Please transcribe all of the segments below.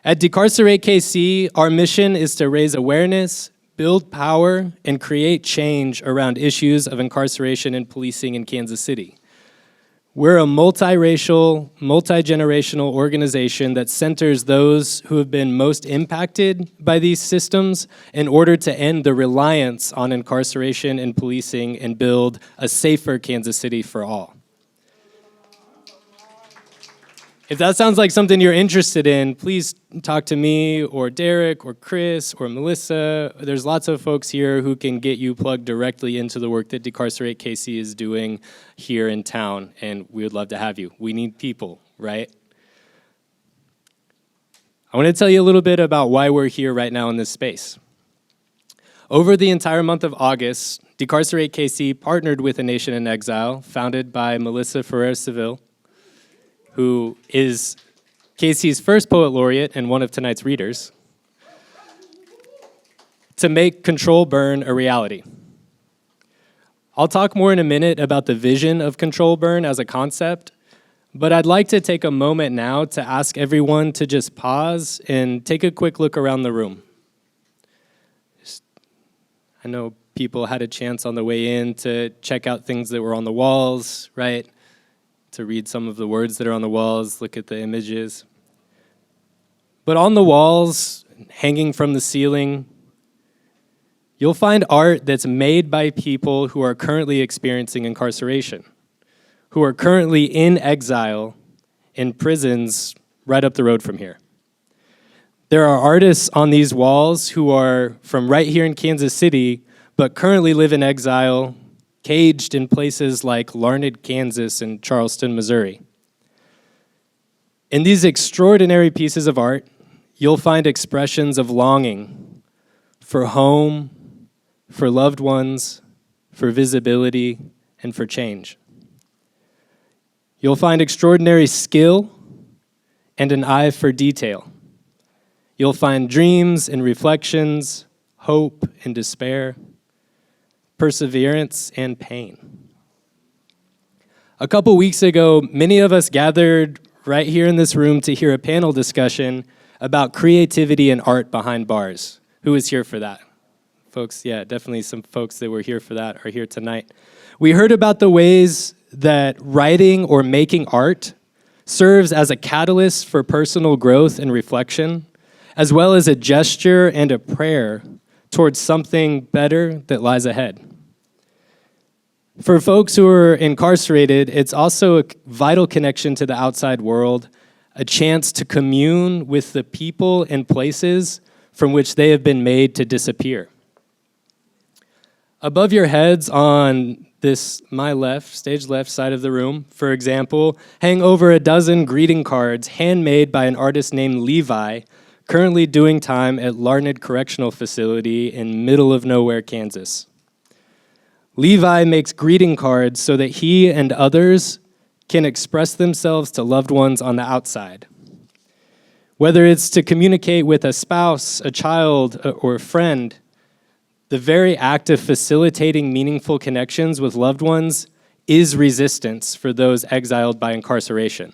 At Decarcerate KC, our mission is to raise awareness, build power, and create change around issues of incarceration and policing in Kansas City. We're a multiracial, multi-generational organization that centers those who have been most impacted by these systems in order to end the reliance on incarceration and policing and build a safer Kansas City for all. If that sounds like something you're interested in, please talk to me or Derek or Chris or Melissa. There's lots of folks here who can get you plugged directly into the work that Decarcerate KC is doing here in town, and we would love to have you. We need people, right? I want to tell you a little bit about why we're here right now in this space. Over the entire month of August, Decarcerate KC partnered with A Nation in Exile, founded by Melissa Ferrer, who is KC's first poet laureate and one of tonight's readers, to make CTRL Burn a reality. I'll talk more in a minute about the vision of CTRL Burn as a concept, but I'd like to take a moment now to ask everyone to just pause and take a quick look around the room. I know people had a chance on the way in to check out things that were on the walls, right? To read some of the words that are on the walls, look at the images. But on the walls, hanging from the ceiling, you'll find art that's made by people who are currently experiencing incarceration, who are currently in exile in prisons right up the road from here. There are artists on these walls who are from right here in Kansas City, but currently live in exile, caged in places like Larned, Kansas, and Charleston, Missouri. In these extraordinary pieces of art, you'll find expressions of longing for home, for loved ones, for visibility, and for change. You'll find extraordinary skill and an eye for detail. You'll find dreams and reflections, hope and despair, perseverance, and pain. A couple weeks ago, many of us gathered right here in this room to hear a panel discussion about creativity and art behind bars. Who was here for that? Folks, yeah, definitely some folks that were here for that are here tonight. We heard about the ways that writing or making art serves as a catalyst for personal growth and reflection, as well as a gesture and a prayer towards something better that lies ahead. For folks who are incarcerated, it's also a vital connection to the outside world, a chance to commune with the people and places from which they have been made to disappear. Above your heads on this, my left, stage left side of the room, for example, hang over a dozen greeting cards handmade by an artist named Levi, currently doing time at Larned Correctional Facility in middle of nowhere, Kansas. Levi makes greeting cards so that he and others can express themselves to loved ones on the outside. Whether it's to communicate with a spouse, a child, or a friend, the very act of facilitating meaningful connections with loved ones is resistance for those exiled by incarceration.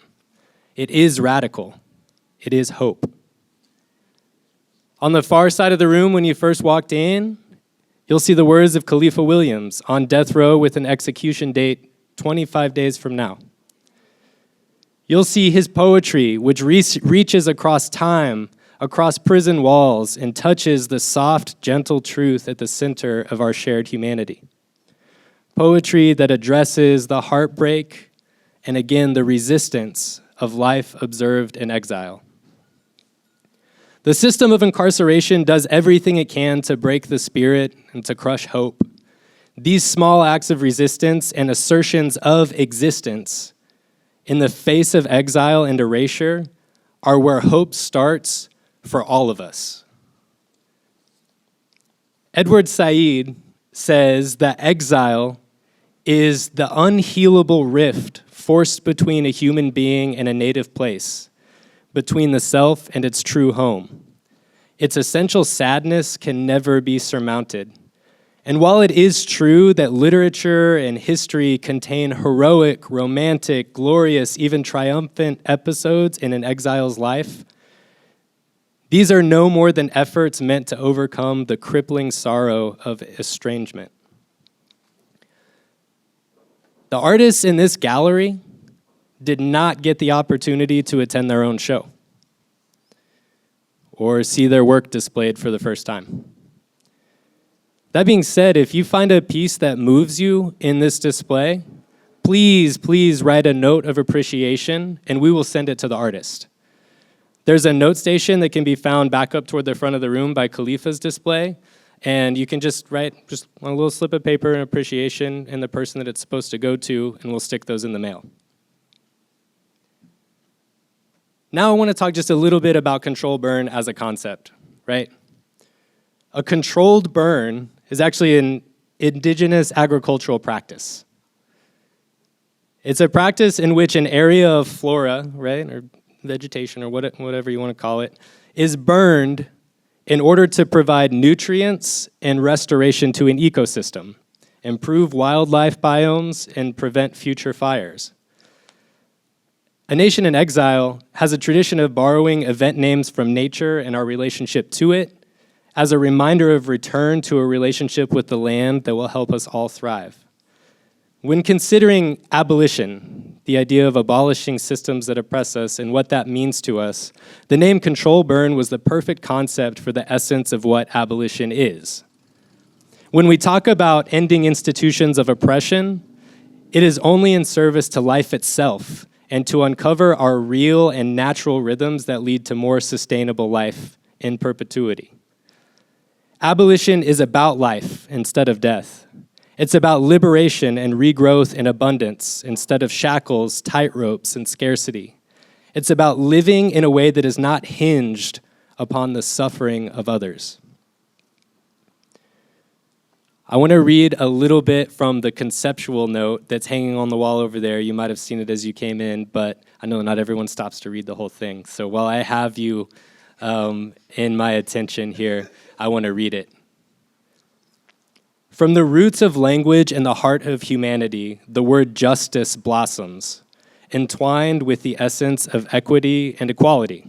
It is radical. It is hope. On the far side of the room, when you first walked in, you'll see the words of Khaliifah Williams on death row with an execution date 25 days from now. You'll see his poetry, which reaches across time, across prison walls, and touches the soft, gentle truth at the center of our shared humanity. Poetry that addresses the heartbreak and, again, the resistance of life observed in exile. The system of incarceration does everything it can to break the spirit and to crush hope. These small acts of resistance and assertions of existence in the face of exile and erasure are where hope starts for all of us. Edward Said says that exile is the unhealable rift forced between a human being and a native place, between the self and its true home. Its essential sadness can never be surmounted. And while it is true that literature and history contain heroic, romantic, glorious, even triumphant episodes in an exile's life, These are no more than efforts meant to overcome the crippling sorrow of estrangement. The artists in this gallery did not get the opportunity to attend their own show or see their work displayed for the first time. That being said, if you find a piece that moves you in this display, please write a note of appreciation and we will send it to the artist. There's a note station that can be found back up toward the front of the room by Khaliifah's display, and you can just write just a little slip of paper in appreciation and the person that it's supposed to go to, and we'll stick those in the mail. Now I want to talk just a little bit about controlled burn as a concept, right? A controlled burn is actually an indigenous agricultural practice. It's a practice in which an area of flora, right, or vegetation or whatever you want to call it, is burned in order to provide nutrients and restoration to an ecosystem, improve wildlife biomes, and prevent future fires. A Nation in Exile has a tradition of borrowing event names from nature and our relationship to it as a reminder of return to a relationship with the land that will help us all thrive. When considering abolition, the idea of abolishing systems that oppress us and what that means to us, the name control burn was the perfect concept for the essence of what abolition is. When we talk about ending institutions of oppression, it is only in service to life itself and to uncover our real and natural rhythms that lead to more sustainable life in perpetuity. Abolition is about life instead of death. It's about liberation and regrowth and abundance instead of shackles, tightropes, and scarcity. It's about living in a way that is not hinged upon the suffering of others. I want to read a little bit from the conceptual note that's hanging on the wall over there. You might have seen it as you came in, but I know not everyone stops to read the whole thing. So while I have you in my attention here, I want to read it. From the roots of language and the heart of humanity, the word justice blossoms, entwined with the essence of equity and equality.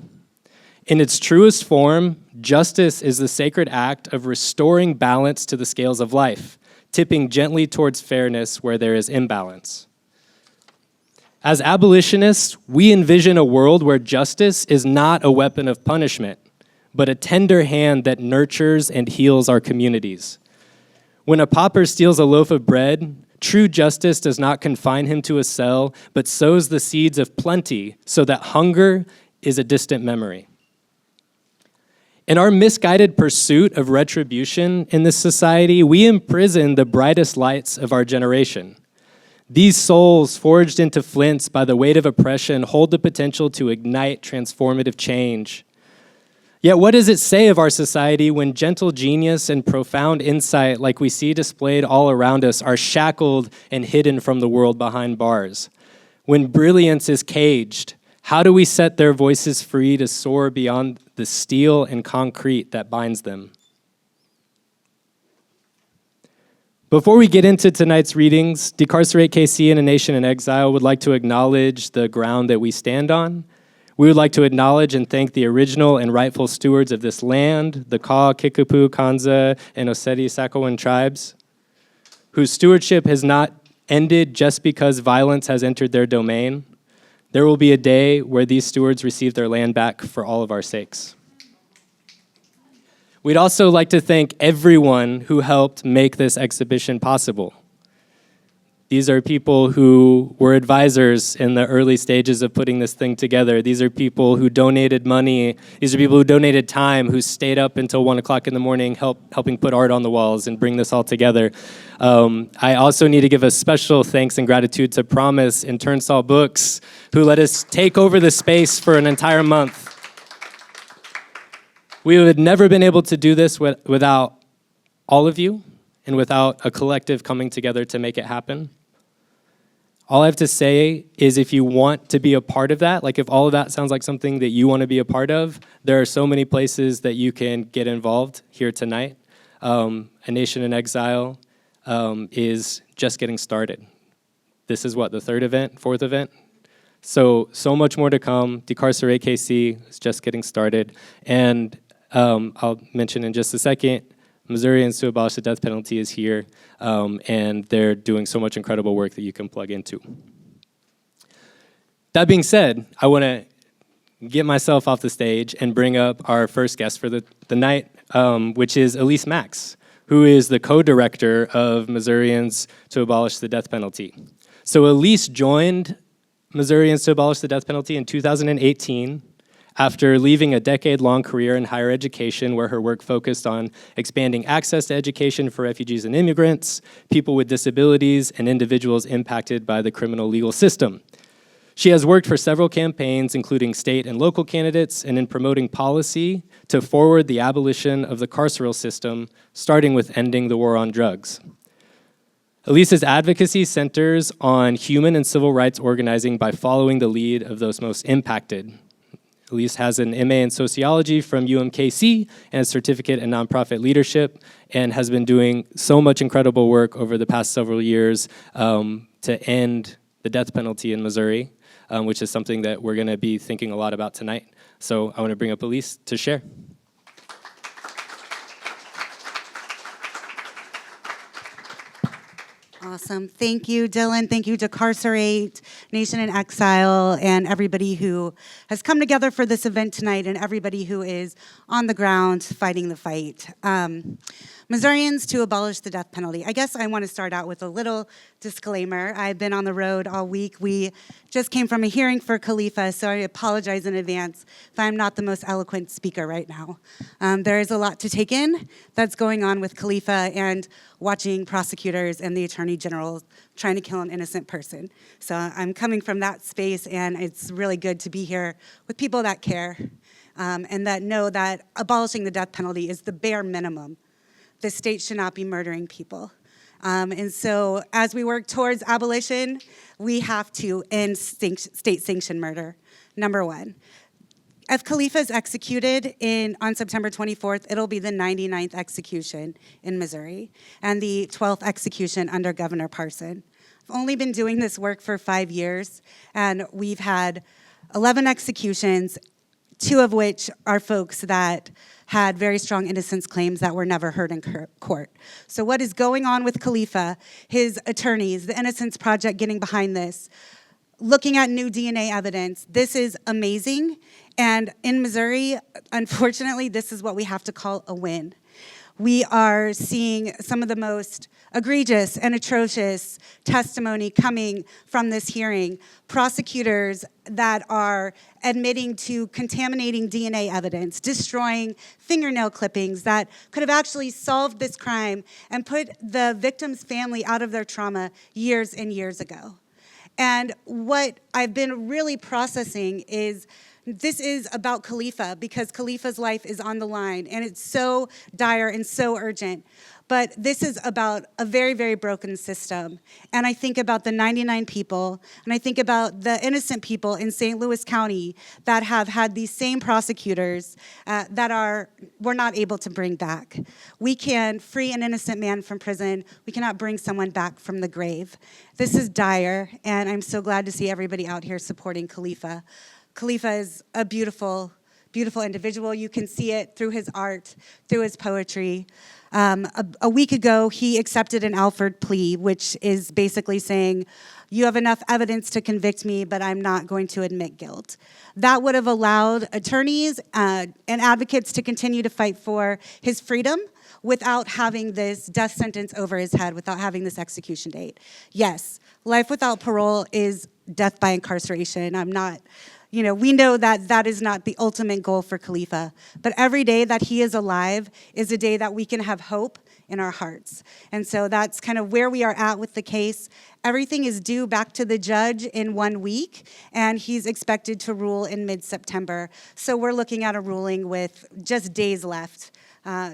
In its truest form, justice is the sacred act of restoring balance to the scales of life, tipping gently towards fairness where there is imbalance. As abolitionists, we envision a world where justice is not a weapon of punishment, but a tender hand that nurtures and heals our communities. When a pauper steals a loaf of bread, true justice does not confine him to a cell, but sows the seeds of plenty so that hunger is a distant memory. In our misguided pursuit of retribution in this society, we imprison the brightest lights of our generation. These souls, forged into flints by the weight of oppression, hold the potential to ignite transformative change. Yet what does it say of our society when gentle genius and profound insight, like we see displayed all around us, are shackled and hidden from the world behind bars? When brilliance is caged, how do we set their voices free to soar beyond the steel and concrete that binds them? Before we get into tonight's readings, Decarcerate KC and A Nation in Exile would like to acknowledge the ground that we stand on. We would like to acknowledge and thank the original and rightful stewards of this land, the Kaw, Kickapoo, Kanza, and Oseti-Sakowin tribes, whose stewardship has not ended just because violence has entered their domain. There will be a day where these stewards receive their land back for all of our sakes. We'd also like to thank everyone who helped make this exhibition possible. These are people who were advisors in the early stages of putting this thing together. These are people who donated money. These are people who donated time, who stayed up until 1 o'clock in the morning helping put art on the walls and bring this all together. I also need to give a special thanks and gratitude to Promise and Turnstile Books, who let us take over the space for an entire month. We would have never been able to do this without all of you and without a collective coming together to make it happen. All I have to say is if you want to be a part of that, like if all of that sounds like something that you want to be a part of, there are so many places that you can get involved here tonight. A Nation in Exile is just getting started. This is what, the third event, fourth event? So much more to come. Decarcerate KC is just getting started. And I'll mention in just a second, Missourians to Abolish the Death Penalty is here, and they're doing so much incredible work that you can plug into. That being said, I want to get myself off the stage and bring up our first guest for the night, which is Elise Max, who is the co-director of Missourians to Abolish the Death Penalty. So Elise joined Missourians to Abolish the Death Penalty in 2018 after leaving a decade-long career in higher education where her work focused on expanding access to education for refugees and immigrants, people with disabilities, and individuals impacted by the criminal legal system. She has worked for several campaigns, including state and local candidates, and in promoting policy to forward the abolition of the carceral system, starting with ending the war on drugs. Elise's advocacy centers on human and civil rights organizing by following the lead of those most impacted. Elise has an MA in sociology from UMKC and a certificate in nonprofit leadership, and has been doing so much incredible work over the past several years to end the death penalty in Missouri, which is something that we're going to be thinking a lot about tonight. So I want to bring up Elise to share. Awesome. Thank you, Dylan. Thank you, Decarcerate, Nation in Exile, and everybody who has come together for this event tonight, and everybody who is on the ground fighting the fight. Missourians to Abolish the Death Penalty. I guess I want to start out with a little disclaimer. I've been on the road all week. We just came from a hearing for Khaliifah, so I apologize in advance if I'm not the most eloquent speaker right now. There is a lot to take in that's going on with Khaliifah and watching prosecutors and the Attorney General trying to kill an innocent person. So I'm coming from that space, and it's really good to be here with people that care and that know that abolishing the death penalty is the bare minimum. The state should not be murdering people. And so as we work towards abolition, we have to end state-sanctioned murder, number one. If Khaliifah is executed on September 24th, it'll be the 99th execution in Missouri and the 12th execution under Governor Parson. I've only been doing this work for 5 years, and we've had 11 executions, 2 of which are folks that had very strong innocence claims that were never heard in court. So what is going on with Khaliifah, his attorneys, the Innocence Project getting behind this, looking at new DNA evidence, this is amazing. And in Missouri, unfortunately, this is what we have to call a win. We are seeing some of the most egregious and atrocious testimony coming from this hearing. Prosecutors that are admitting to contaminating DNA evidence, destroying fingernail clippings that could have actually solved this crime and put the victim's family out of their trauma years and years ago. And what I've been really processing is this is about Khaliifah, because Khaliifah's life is on the line, and it's so dire and so urgent. But this is about a very, very broken system. And I think about the 99 people, and I think about the innocent people in St. Louis County that have had these same prosecutors that we're not able to bring back. We can free an innocent man from prison. We cannot bring someone back from the grave. This is dire, and I'm so glad to see everybody out here supporting Khaliifah. Khaliifah is a beautiful, beautiful individual. You can see it through his art, through his poetry. A week ago, he accepted an Alford plea, which is basically saying, you have enough evidence to convict me, but I'm not going to admit guilt. That would have allowed attorneys and advocates to continue to fight for his freedom without having this death sentence over his head, without having this execution date. Yes, life without parole is death by incarceration. We know that that is not the ultimate goal for Khaliifah, but every day that he is alive is a day that we can have hope in our hearts. And so that's kind of where we are at with the case. Everything is due back to the judge in 1 week, and he's expected to rule in mid-September. So we're looking at a ruling with just days left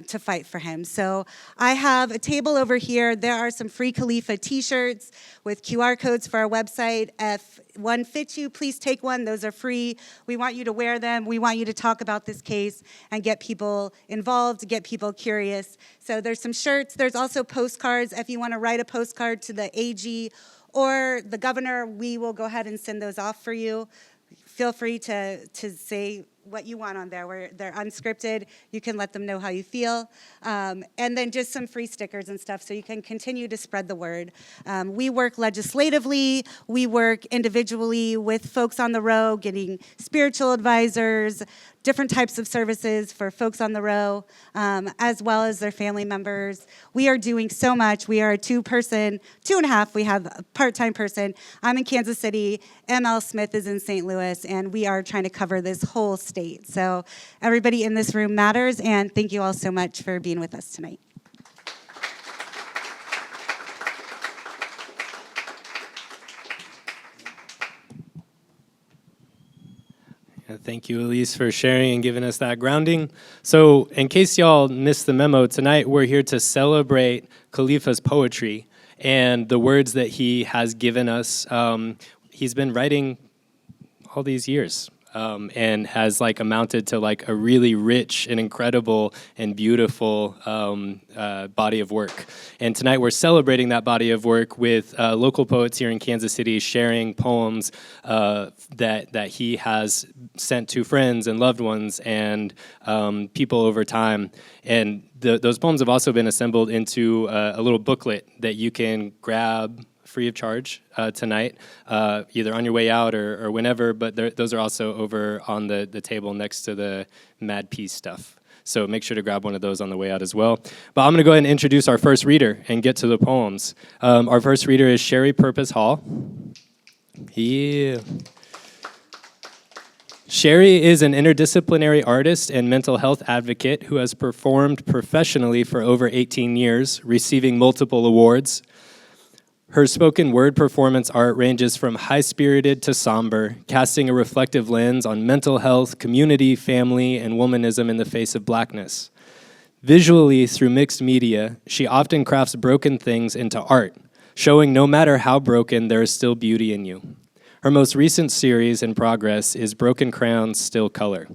to fight for him. So I have a table over here. There are some free Khaliifah t-shirts with QR codes for our website. If one fits you, please take one. Those are free. We want you to wear them. We want you to talk about this case and get people involved, get people curious. So there's some shirts. There's also postcards. If you want to write a postcard to the AG or the governor, we will go ahead and send those off for you. Feel free to say what you want on there. They're unscripted. You can let them know how you feel. And then just some free stickers and stuff so you can continue to spread the word. We work legislatively. We work individually with folks on the row, getting spiritual advisors, different types of services for folks on the row, as well as their family members. We are doing so much. We are a two and a half. We have a part-time person. I'm in Kansas City. ML Smith is in St. Louis, and we are trying to cover this whole state. So everybody in this room matters, and thank you all so much for being with us tonight. Thank you, Elise, for sharing and giving us that grounding. So in case y'all missed the memo, tonight we're here to celebrate Khaliifah's poetry and the words that he has given us. He's been writing all these years and has amounted to a really rich and incredible and beautiful body of work. And tonight we're celebrating that body of work with local poets here in Kansas City sharing poems that he has sent to friends and loved ones and people over time. And those poems have also been assembled into a little booklet that you can grab free of charge tonight, either on your way out or whenever, but those are also over on the table next to the Mad Peace stuff. So make sure to grab one of those on the way out as well. But I'm going to go ahead and introduce our first reader and get to the poems. Our first reader is Sheri Purpose Hall. Yeah. Sheri is an interdisciplinary artist and mental health advocate who has performed professionally for over 18 years, receiving multiple awards. Her spoken word performance art ranges from high-spirited to somber, casting a reflective lens on mental health, community, family, and womanism in the face of blackness. Visually, through mixed media, she often crafts broken things into art, showing no matter how broken, there is still beauty in you. Her most recent series in progress is Broken Crayons, Still Color.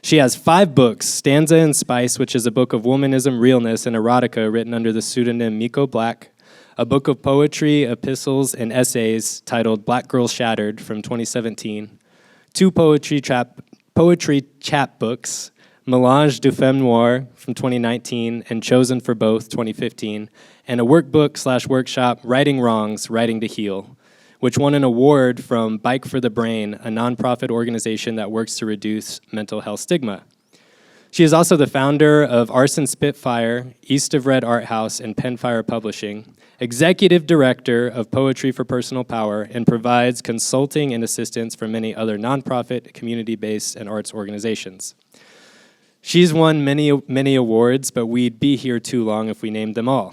She has 5 books, Stanza and Spice, which is a book of womanism, realness, and erotica written under the pseudonym Miko Black, a book of poetry, epistles, and essays titled Black Girl Shattered from 2017, 2 poetry chapbooks, Melange du Femme Noire from 2019, and Chosen for Both 2015, and a workbook/workshop, Writing Wrongs, Writing to Heal, which won an award from Bike for the Brain, a nonprofit organization that works to reduce mental health stigma. She is also the founder of Arson Spitfire, East of Red Art House, and Penfire Publishing, executive director of Poetry for Personal Power, and provides consulting and assistance for many other nonprofit, community-based, and arts organizations. She's won many awards, but we'd be here too long if we named them all.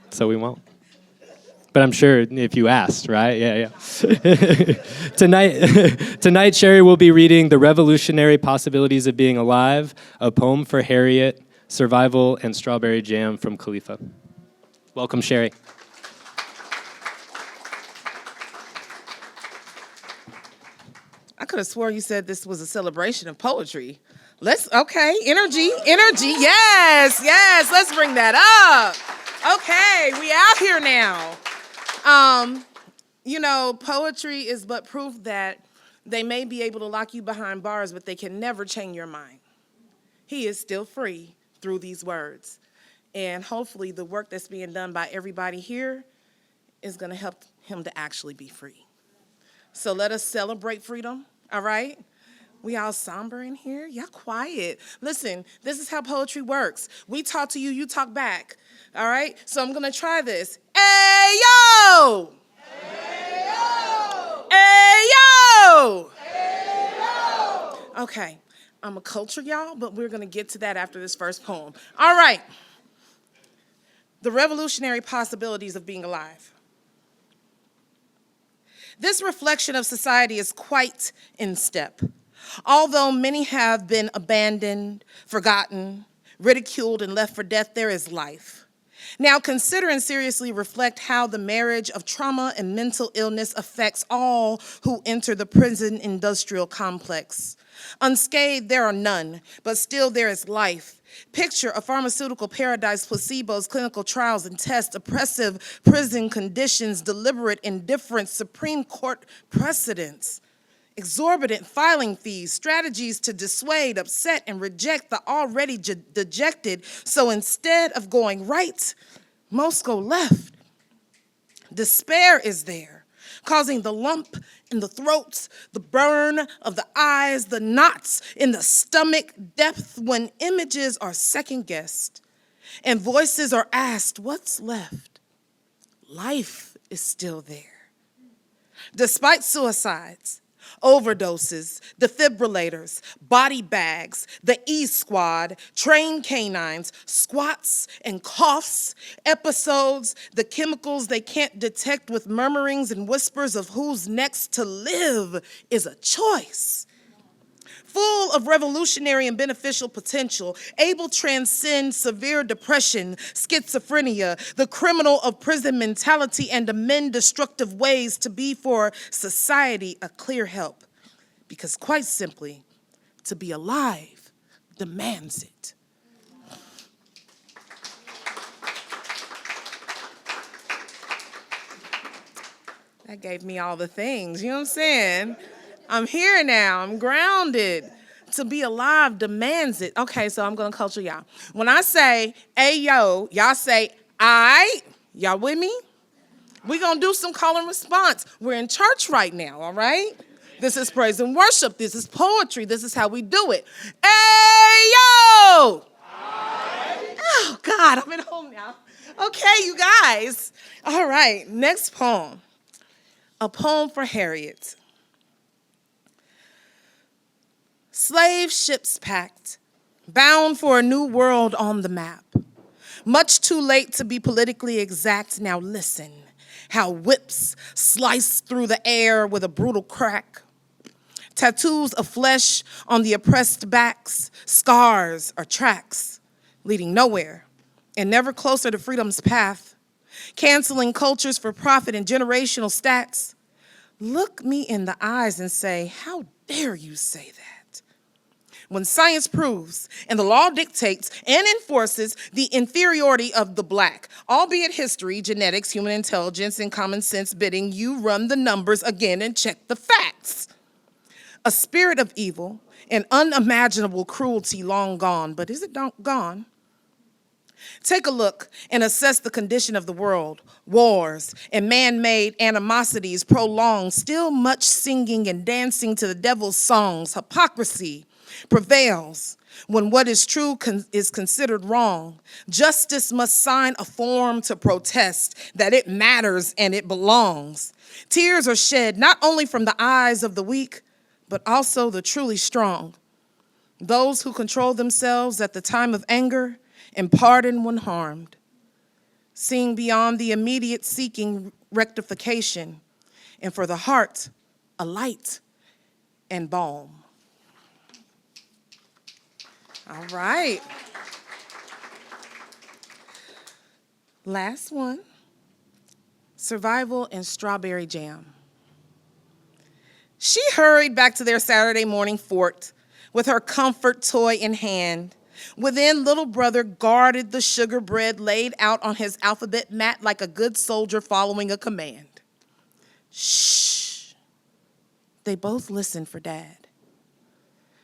So we won't. But I'm sure if you asked, right? Yeah. Tonight, Sheri will be reading The Revolutionary Possibilities of Being Alive, a poem for Harriet, Survival, and Strawberry Jam from Khaliifah. Welcome, Sheri. I could have swore you said this was a celebration of poetry. Energy, yes, let's bring that up. Okay, we out here now. Poetry is but proof that they may be able to lock you behind bars, but they can never change your mind. He is still free through these words. And hopefully the work that's being done by everybody here is going to help him to actually be free. So let us celebrate freedom, all right? We all somber in here? Y'all quiet. Listen, this is how poetry works. We talk to you, you talk back, all right? So I'm going to try this. Hey, yo! Hey, yo! Hey, yo! Hey, yo! Okay, I'm going to culture y'all, but we're going to get to that after this first poem. All right. The revolutionary possibilities of being alive. This reflection of society is quite in step. Although many have been abandoned, forgotten, ridiculed, and left for death, there is life. Now consider and seriously reflect how the marriage of trauma and mental illness affects all who enter the prison industrial complex. Unscathed, there are none, but still there is life. Picture a pharmaceutical paradise, placebos, clinical trials and tests, oppressive prison conditions, deliberate indifference, Supreme Court precedents, exorbitant filing fees, strategies to dissuade, upset, and reject the already dejected. So instead of going right, most go left. Despair is there, causing the lump in the throats, the burn of the eyes, the knots in the stomach depth when images are second-guessed and voices are asked, what's left? Life is still there. Despite suicides, overdoses, defibrillators, body bags, the E-Squad, trained canines, squats and coughs, episodes, the chemicals they can't detect with murmurings and whispers of who's next to live is a choice. Full of revolutionary and beneficial potential, able to transcend severe depression, schizophrenia, the criminal of prison mentality, and amend destructive ways to be for society a clear help. Because quite simply, to be alive demands it. That gave me all the things, you know what I'm saying? I'm here now, I'm grounded. To be alive demands it. Okay, so I'm gonna culture y'all. When I say, ayo, y'all say, I, y'all with me? We gonna do some call and response. We're in church right now, all right? This is praise and worship, this is poetry, this is how we do it. Ayo! Oh God, I'm at home now. Okay, you guys. All right, next poem. A poem for Harriet. Slave ships packed, bound for a new world on the map. Much too late to be politically exact, now listen. How whips slice through the air with a brutal crack. Tattoos of flesh on the oppressed backs, scars or tracks, leading nowhere and never closer to freedom's path. Canceling cultures for profit and generational stats. Look me in the eyes and say, how dare you say that? When science proves and the law dictates and enforces the inferiority of the black, albeit history, genetics, human intelligence, and common sense bidding, you run the numbers again and check the facts. A spirit of evil and unimaginable cruelty long gone, but is it gone? Take a look and assess the condition of the world. Wars and man-made animosities prolonged, still much singing and dancing to the devil's songs. Hypocracy prevails when what is true is considered wrong. Justice must sign a form to protest that it matters and it belongs. Tears are shed not only from the eyes of the weak, but also the truly strong. Those who control themselves at the time of anger and pardon when harmed. Seeing beyond the immediate seeking rectification, and for the heart, a light and balm. All right. Last one, survival and strawberry jam. She hurried back to their Saturday morning fort with her comfort toy in hand. Within, little brother guarded the sugar bread laid out on his alphabet mat like a good soldier following a command. Shh. They both listened for Dad.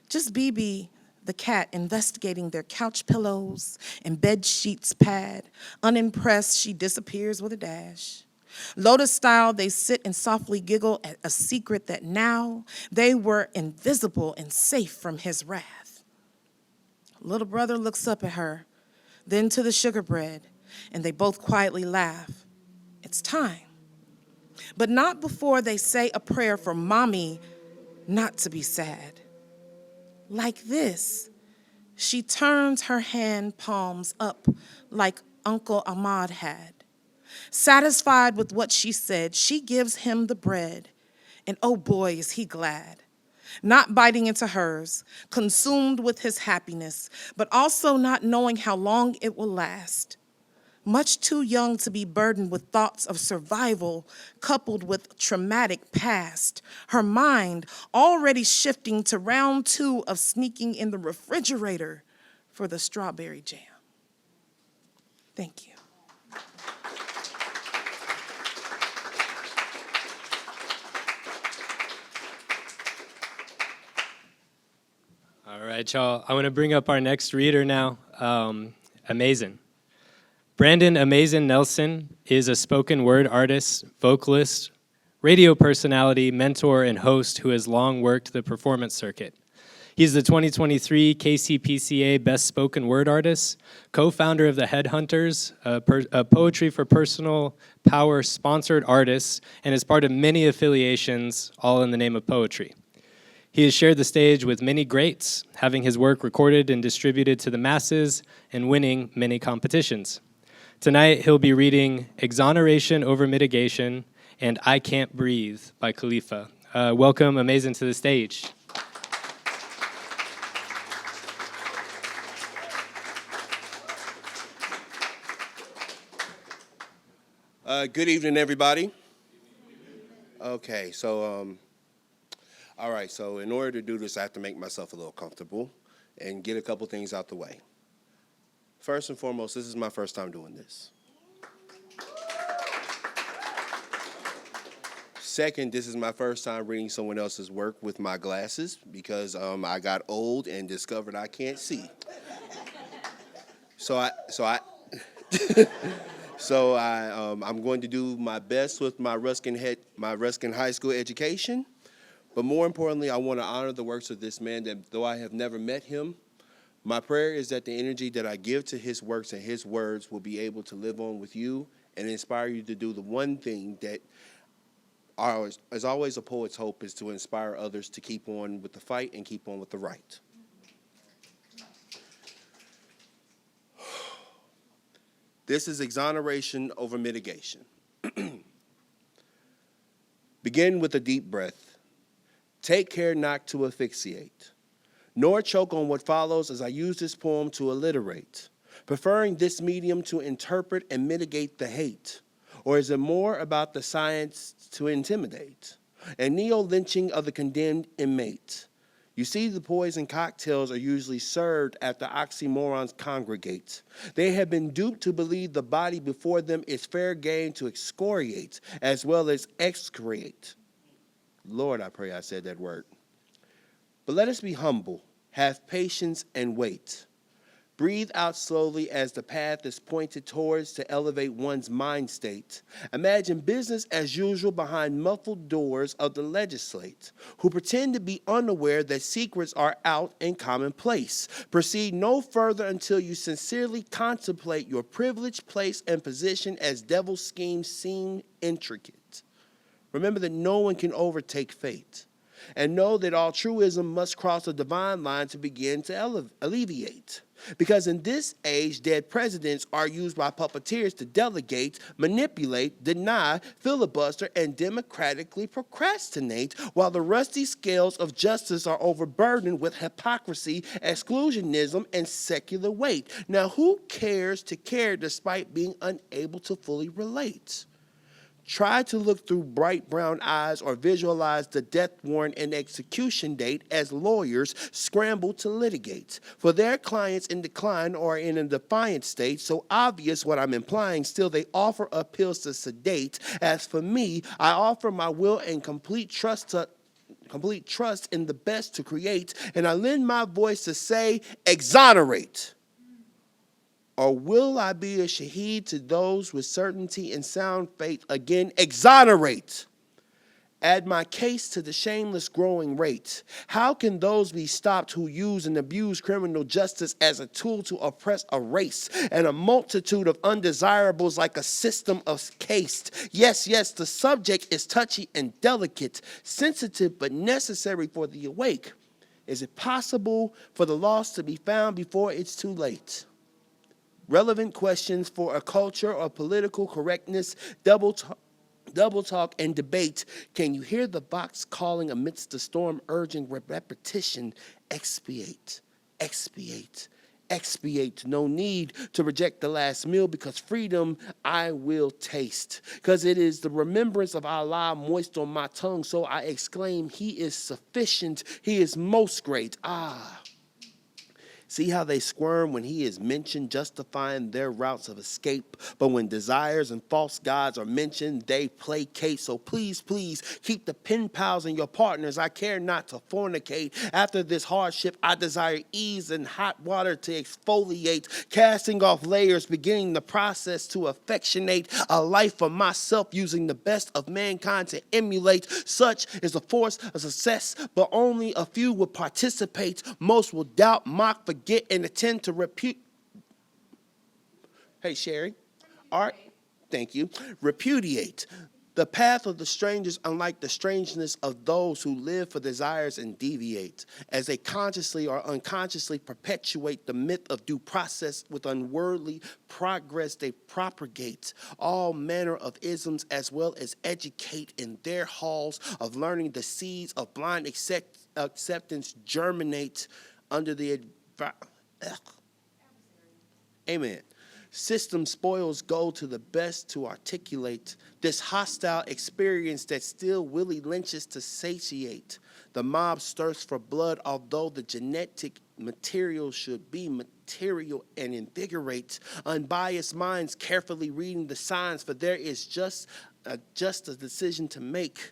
Just BB, the cat, investigating their couch pillows and bed sheets pad. Unimpressed, she disappears with a dash. Lotus style, they sit and softly giggle at a secret that now they were invisible and safe from his wrath. Little brother looks up at her, then to the sugar bread, and they both quietly laugh. It's time. But not before they say a prayer for mommy not to be sad. Like this, she turns her hand palms up like Uncle Ahmad had. Satisfied with what she said, she gives him the bread, and oh boy, is he glad. Not biting into hers, consumed with his happiness, but also not knowing how long it will last. Much too young to be burdened with thoughts of survival coupled with traumatic past. Her mind already shifting to round 2 of sneaking in the refrigerator for the strawberry jam. Thank you. All right, y'all. I want to bring up our next reader now, Amayzn. Brandon Amayzn Nelson is a spoken word artist, vocalist, radio personality, mentor, and host who has long worked the performance circuit. He's the 2023 KCPCA Best Spoken Word Artist, co-founder of the Headhunters, a Poetry for Personal Power sponsored artist, and is part of many affiliations, all in the name of poetry. He has shared the stage with many greats, having his work recorded and distributed to the masses and winning many competitions. Tonight, he'll be reading Exoneration Over Mitigation and I Can't Breathe by Khaliifah. Welcome, Amayzn, to the stage. Good evening, everybody. Okay, so, all right, so in order to do this, I have to make myself a little comfortable and get a couple things out the way. First and foremost, this is my first time doing this. Second, this is my first time reading someone else's work with my glasses because I got old and discovered I can't see. I'm going to do my best with my Ruskin High School education, but more importantly, I want to honor the works of this man that, though I have never met him, my prayer is that the energy that I give to his works and his words will be able to live on with you and inspire you to do the one thing that is always a poet's hope, is to inspire others to keep on with the fight and keep on with the right. This is exoneration over mitigation. Begin with a deep breath. Take care not to asphyxiate, nor choke on what follows as I use this poem to alliterate, preferring this medium to interpret and mitigate the hate. Or is it more about the science to intimidate and neo-lynching of the condemned inmate? You see, the poison cocktails are usually served after oxymorons congregate. They have been duped to believe the body before them is fair game to excoriate as well as excoriate. Lord, I pray I said that word. But let us be humble, have patience, and wait. Breathe out slowly as the path is pointed towards to elevate one's mind state. Imagine business as usual behind muffled doors of the legislate, who pretend to be unaware that secrets are out and commonplace. Proceed no further until you sincerely contemplate your privilege, place, and position as devil's schemes seem intricate. Remember that no one can overtake fate, and know that altruism must cross a divine line to begin to alleviate. Because in this age, dead presidents are used by puppeteers to delegate, manipulate, deny, filibuster, and democratically procrastinate, while the rusty scales of justice are overburdened with hypocrisy, exclusionism, and secular weight. Now, who cares to care despite being unable to fully relate? Try to look through bright brown eyes or visualize the death warrant and execution date as lawyers scramble to litigate. For their clients in decline or in a defiant state, so obvious what I'm implying, still they offer up pills to sedate. As for me, I offer my will and complete trust in the best to create, and I lend my voice to say, exonerate. Or will I be a shaheed to those with certainty and sound faith? Again, exonerate. Add my case to the shameless growing rate. How can those be stopped who use and abuse criminal justice as a tool to oppress a race and a multitude of undesirables like a system of caste? Yes, the subject is touchy and delicate, sensitive but necessary for the awake. Is it possible for the lost to be found before it's too late? Relevant questions for a culture of political correctness, double talk, and debate. Can you hear the box calling amidst the storm, urging repetition? Expiate, expiate, expiate. No need to reject the last meal, because freedom I will taste. Because it is the remembrance of Allah moist on my tongue, so I exclaim, He is sufficient, He is most great. See how they squirm when he is mentioned, justifying their routes of escape. But when desires and false gods are mentioned, they placate. So please, please, keep the pen pals and your partners. I care not to fornicate. After this hardship, I desire ease and hot water to exfoliate, casting off layers, beginning the process to affectionate a life for myself, using the best of mankind to emulate. Such is the force of success, but only a few will participate. Most will doubt, mock, forget, and attend to repute. Hey, Sheri. Art, thank you. Repudiate. The path of the strangers, unlike the strangeness of those who live for desires and deviate, as they consciously or unconsciously perpetuate the myth of due process with unworldly progress, they propagate all manner of isms as well as educate in their halls of learning. The seeds of blind acceptance germinate under the Amen. System spoils go to the best to articulate this hostile experience that still Willie lynches to satiate. The mob's thirst for blood, although the genetic material should be material and invigorate. Unbiased minds carefully reading the signs, for there is just a decision to make.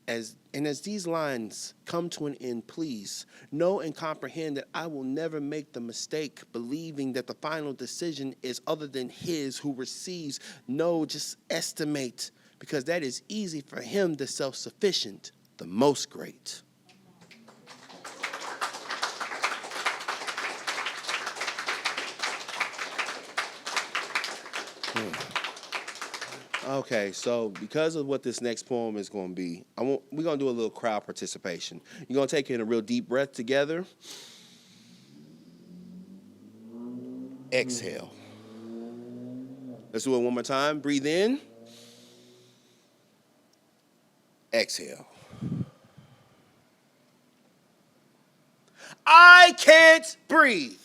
As these lines come to an end, please know and comprehend that I will never make the mistake believing that the final decision is other than his who receives. No, just estimate, because that is easy for him, the self-sufficient, the most great. Okay, so because of what this next poem is going to be, we're going to do a little crowd participation. You're going to take in a real deep breath together. Exhale. Let's do it one more time. Breathe in. Exhale. I can't breathe.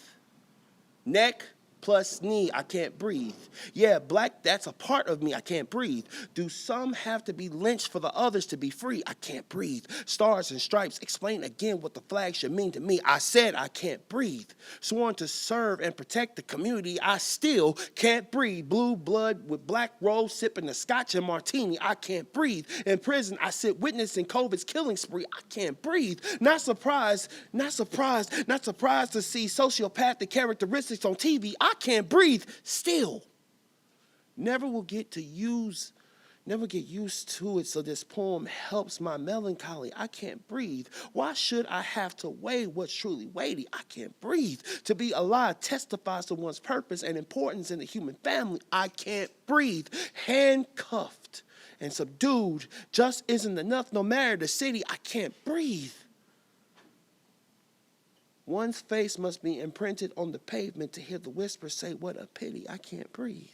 Neck plus knee, I can't breathe. Yeah, black, that's a part of me, I can't breathe. Do some have to be lynched for the others to be free? I can't breathe. Stars and stripes, explain again what the flag should mean to me. I said I can't breathe. Sworn to serve and protect the community, I still can't breathe. Blue blood with black robes, sipping the scotch and martini, I can't breathe. In prison, I sit witnessing COVID's killing spree, I can't breathe. Not surprised to see sociopathic characteristics on TV, I can't breathe still. Never get used to it, so this poem helps my melancholy. I can't breathe. Why should I have to weigh what's truly weighty? I can't breathe. To be alive testifies to one's purpose and importance in the human family. I can't breathe. Handcuffed and subdued just isn't enough. No matter the city, I can't breathe. One's face must be imprinted on the pavement to hear the whisper say, what a pity, I can't breathe.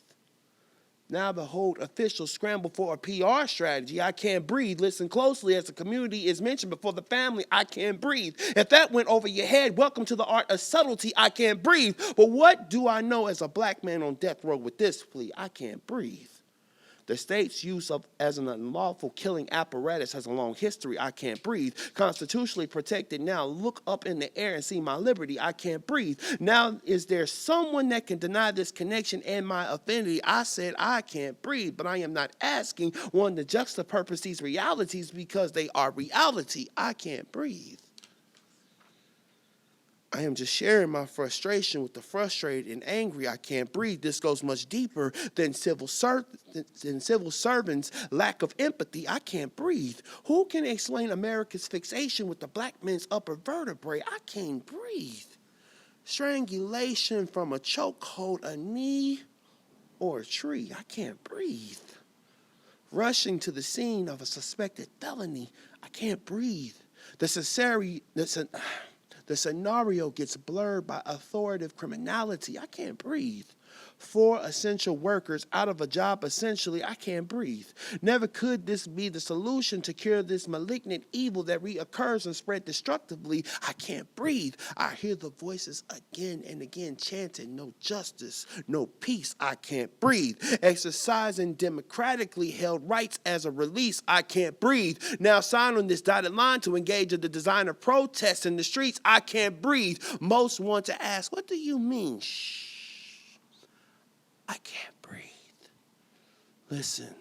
Now behold, officials scramble for a PR strategy. I can't breathe. Listen closely as the community is mentioned before the family. I can't breathe. If that went over your head, welcome to the art of subtlety. I can't breathe. But what do I know as a black man on death row with this plea? I can't breathe. The state's use of as an unlawful killing apparatus has a long history. I can't breathe. Constitutionally protected now. Look up in the air and see my liberty. I can't breathe. Now, is there someone that can deny this connection and my affinity? I said I can't breathe, but I am not asking one to juxtapose these realities because they are reality. I can't breathe. I am just sharing my frustration with the frustrated and angry. I can't breathe. This goes much deeper than civil servants' lack of empathy. I can't breathe. Who can explain America's fixation with the black man's upper vertebrae? I can't breathe. Strangulation from a chokehold, a knee, or a tree. I can't breathe. Rushing to the scene of a suspected felony. I can't breathe. The scenario gets blurred by authoritative criminality. I can't breathe. 4 essential workers out of a job, essentially, I can't breathe. Never could this be the solution to cure this malignant evil that reoccurs and spread destructively. I can't breathe. I hear the voices again and again chanting, no justice, no peace, I can't breathe. Exercising democratically held rights as a release, I can't breathe. Now sign on this dotted line to engage in the design of protests in the streets, I can't breathe. Most want to ask, what do you mean? Shh. I can't breathe. Listen,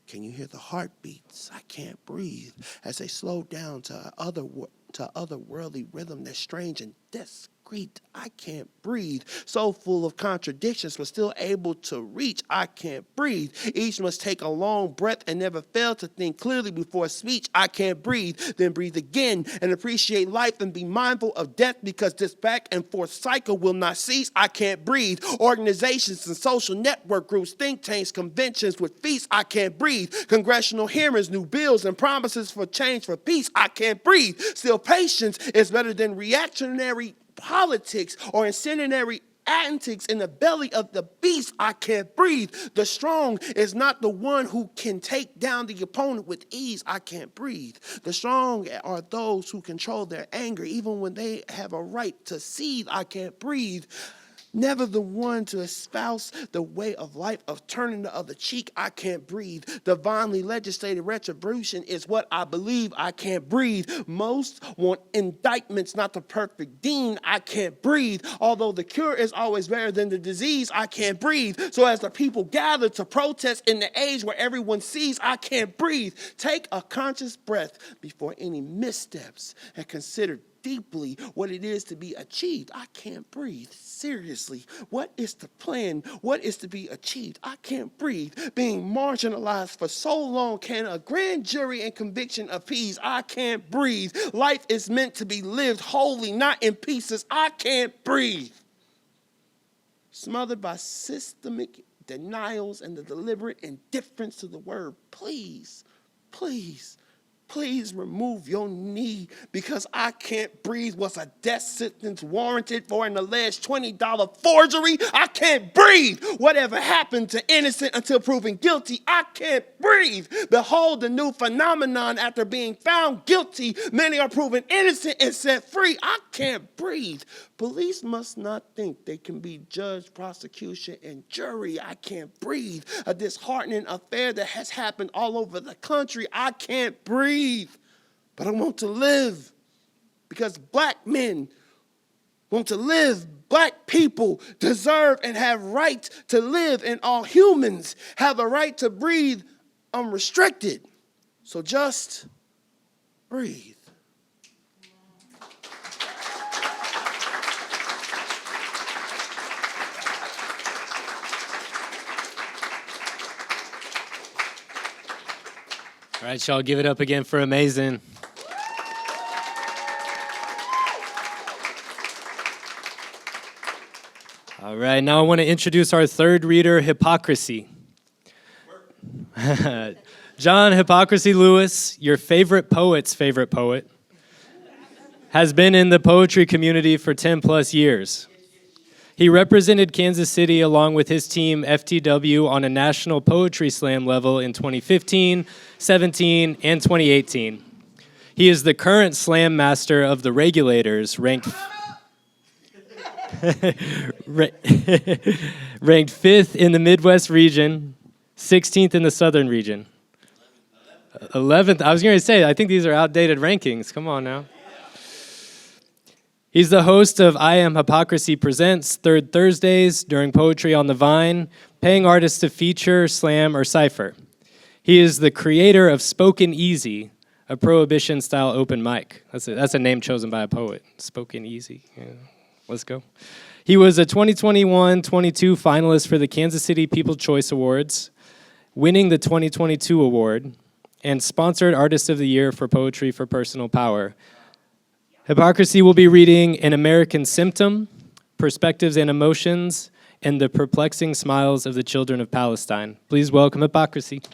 can you hear the heartbeats? I can't breathe as they slow down to otherworldly rhythm that's strange and discreet. I can't breathe. So full of contradictions, but still able to reach. I can't breathe. Each must take a long breath and never fail to think clearly before speech. I can't breathe. Then breathe again and appreciate life and be mindful of death because this back and forth cycle will not cease. I can't breathe. Organizations and social network groups, think tanks, conventions with feasts. I can't breathe. Congressional hearings, new bills and promises for change for peace. I can't breathe. Still, patience is better than reactionary politics or incendiary antics in the belly of the beast. I can't breathe. The strong is not the one who can take down the opponent with ease. I can't breathe. The strong are those who control their anger even when they have a right to seethe. I can't breathe. Never the one to espouse the way of life of turning the other cheek. I can't breathe. Divinely legislated retribution is what I believe. I can't breathe. Most want indictments, not the perfect dean. I can't breathe. Although the cure is always better than the disease, I can't breathe. So as the people gather to protest in the age where everyone sees, I can't breathe. Take a conscious breath before any missteps and consider deeply what it is to be achieved. I can't breathe. Seriously, what is the plan? What is to be achieved? I can't breathe. Being marginalized for so long, can a grand jury and conviction appease? I can't breathe. Life is meant to be lived wholly, not in pieces. I can't breathe. Smothered by systemic denials and the deliberate indifference to the word please, please, please remove your knee because I can't breathe was a death sentence warranted for an alleged $20 forgery. I can't breathe. Whatever happened to innocent until proven guilty? I can't breathe. Behold the new phenomenon after being found guilty. Many are proven innocent and set free. I can't breathe. Police must not think they can be judge, prosecution, and jury. I can't breathe. A disheartening affair that has happened all over the country. I can't breathe. But I want to live because black men want to live. Black people deserve and have right to live, and all humans have a right to breathe unrestricted. So just breathe. All right, y'all, give it up again for Amayzn. All right, now I want to introduce our third reader, Hypocracy. John Hypocracy Lewis, your favorite poet's favorite poet, has been in the poetry community for 10 plus years. He represented Kansas City along with his team FTW on a national poetry slam level in 2015, 17, and 2018. He is the current slam master of the Regulators, ranked 5th in the Midwest region, 16th in the Southern region. 11th, I was going to say, I think these are outdated rankings. Come on now. He's the host of I Am Hypocracy Presents, Third Thursdays during Poetry on the Vine, paying artists to feature, slam, or cipher. He is the creator of Spoken Easy, a prohibition-style open mic. That's a name chosen by a poet. Spoken Easy. Yeah. Let's go. He was a 2021-22 finalist for the Kansas City People's Choice Awards, winning the 2022 award, and sponsored Artist of the Year for Poetry for Personal Power. Hypocracy will be reading An American Symptom, Perspectives and Emotions, and the Perplexing Smiles of the Children of Palestine. Please welcome Hypocracy.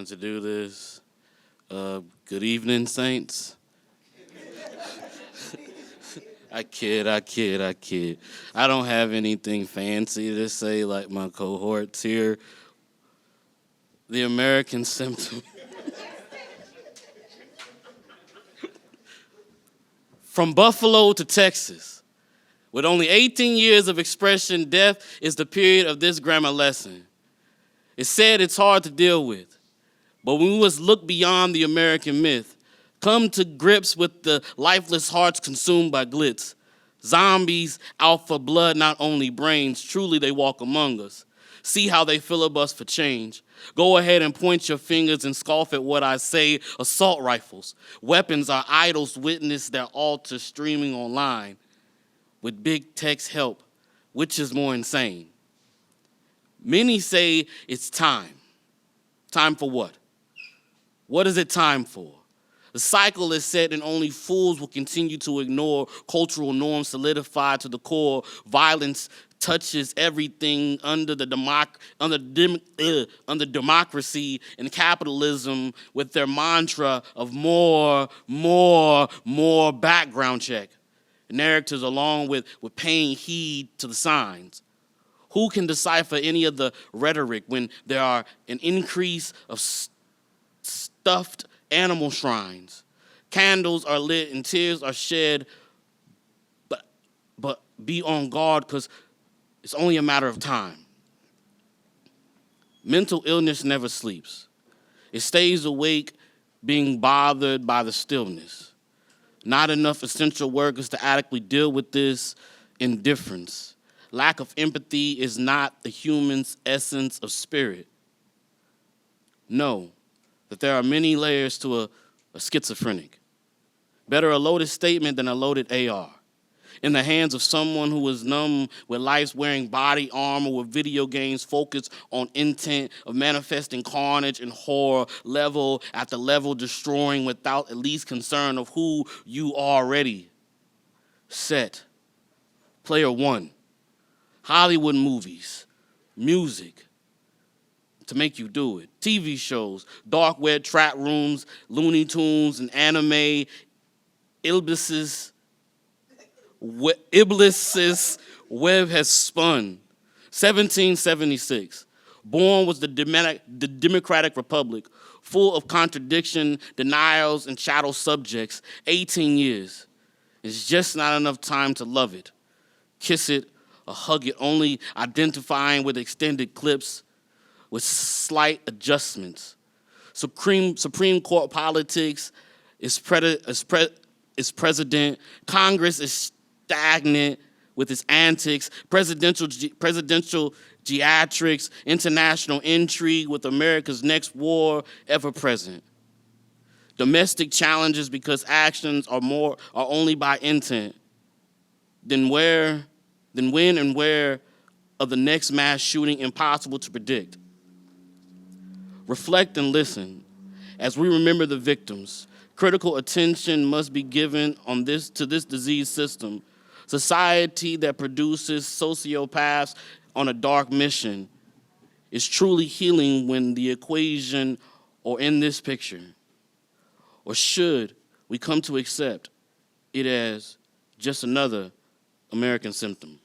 wanted to do this. Good evening, Saints. I kid. I don't have anything fancy to say like my cohorts here. The American symptom. From Buffalo to Texas, with only 18 years of expression, death is the period of this grammar lesson. It's said it's hard to deal with, but we must look beyond the American myth, come to grips with the lifeless hearts consumed by glitz. Zombies out for blood, not only brains, truly they walk among us. See how they filibust for change. Go ahead and point your fingers and scoff at what I say. Assault rifles, weapons are idols, witness their altar streaming online. With big tech's help, which is more insane? Many say it's time. Time for what? What is it time for? The cycle is set and only fools will continue to ignore cultural norms solidified to the core. Violence touches everything under democracy and capitalism with their mantra of more background check. Narratives along with paying heed to the signs. Who can decipher any of the rhetoric when there are an increase of stuffed animal shrines? Candles are lit and tears are shed, but be on guard because it's only a matter of time. Mental illness never sleeps. It stays awake being bothered by the stillness. Not enough essential workers to adequately deal with this indifference. Lack of empathy is not the human's essence of spirit. Know that there are many layers to a schizophrenic. Better a loaded statement than a loaded AR. In the hands of someone who is numb with life's wearing body armor with video games focused on intent of manifesting carnage and horror level after level, destroying without at least concern of who you already. Set. Player one. Hollywood movies. Music. To make you do it. TV shows, dark web trap rooms, Looney Tunes, and anime. Iblis's web has spun. 1776. Born was the Democratic Republic, full of contradiction, denials, and shadow subjects. 18 years. It's just not enough time to love it, kiss it, or hug it, only identifying with extended clips with slight adjustments. Supreme Court politics is president. Congress is stagnant with its antics. Presidential geatrics. International intrigue with America's next war ever present. Domestic challenges because actions are only by intent. Then when and where of the next mass shooting impossible to predict. Reflect and listen. As we remember the victims, critical attention must be given to this disease system. Society that produces sociopaths on a dark mission is truly healing when the equation or in this picture. Or should we come to accept it as just another American symptom?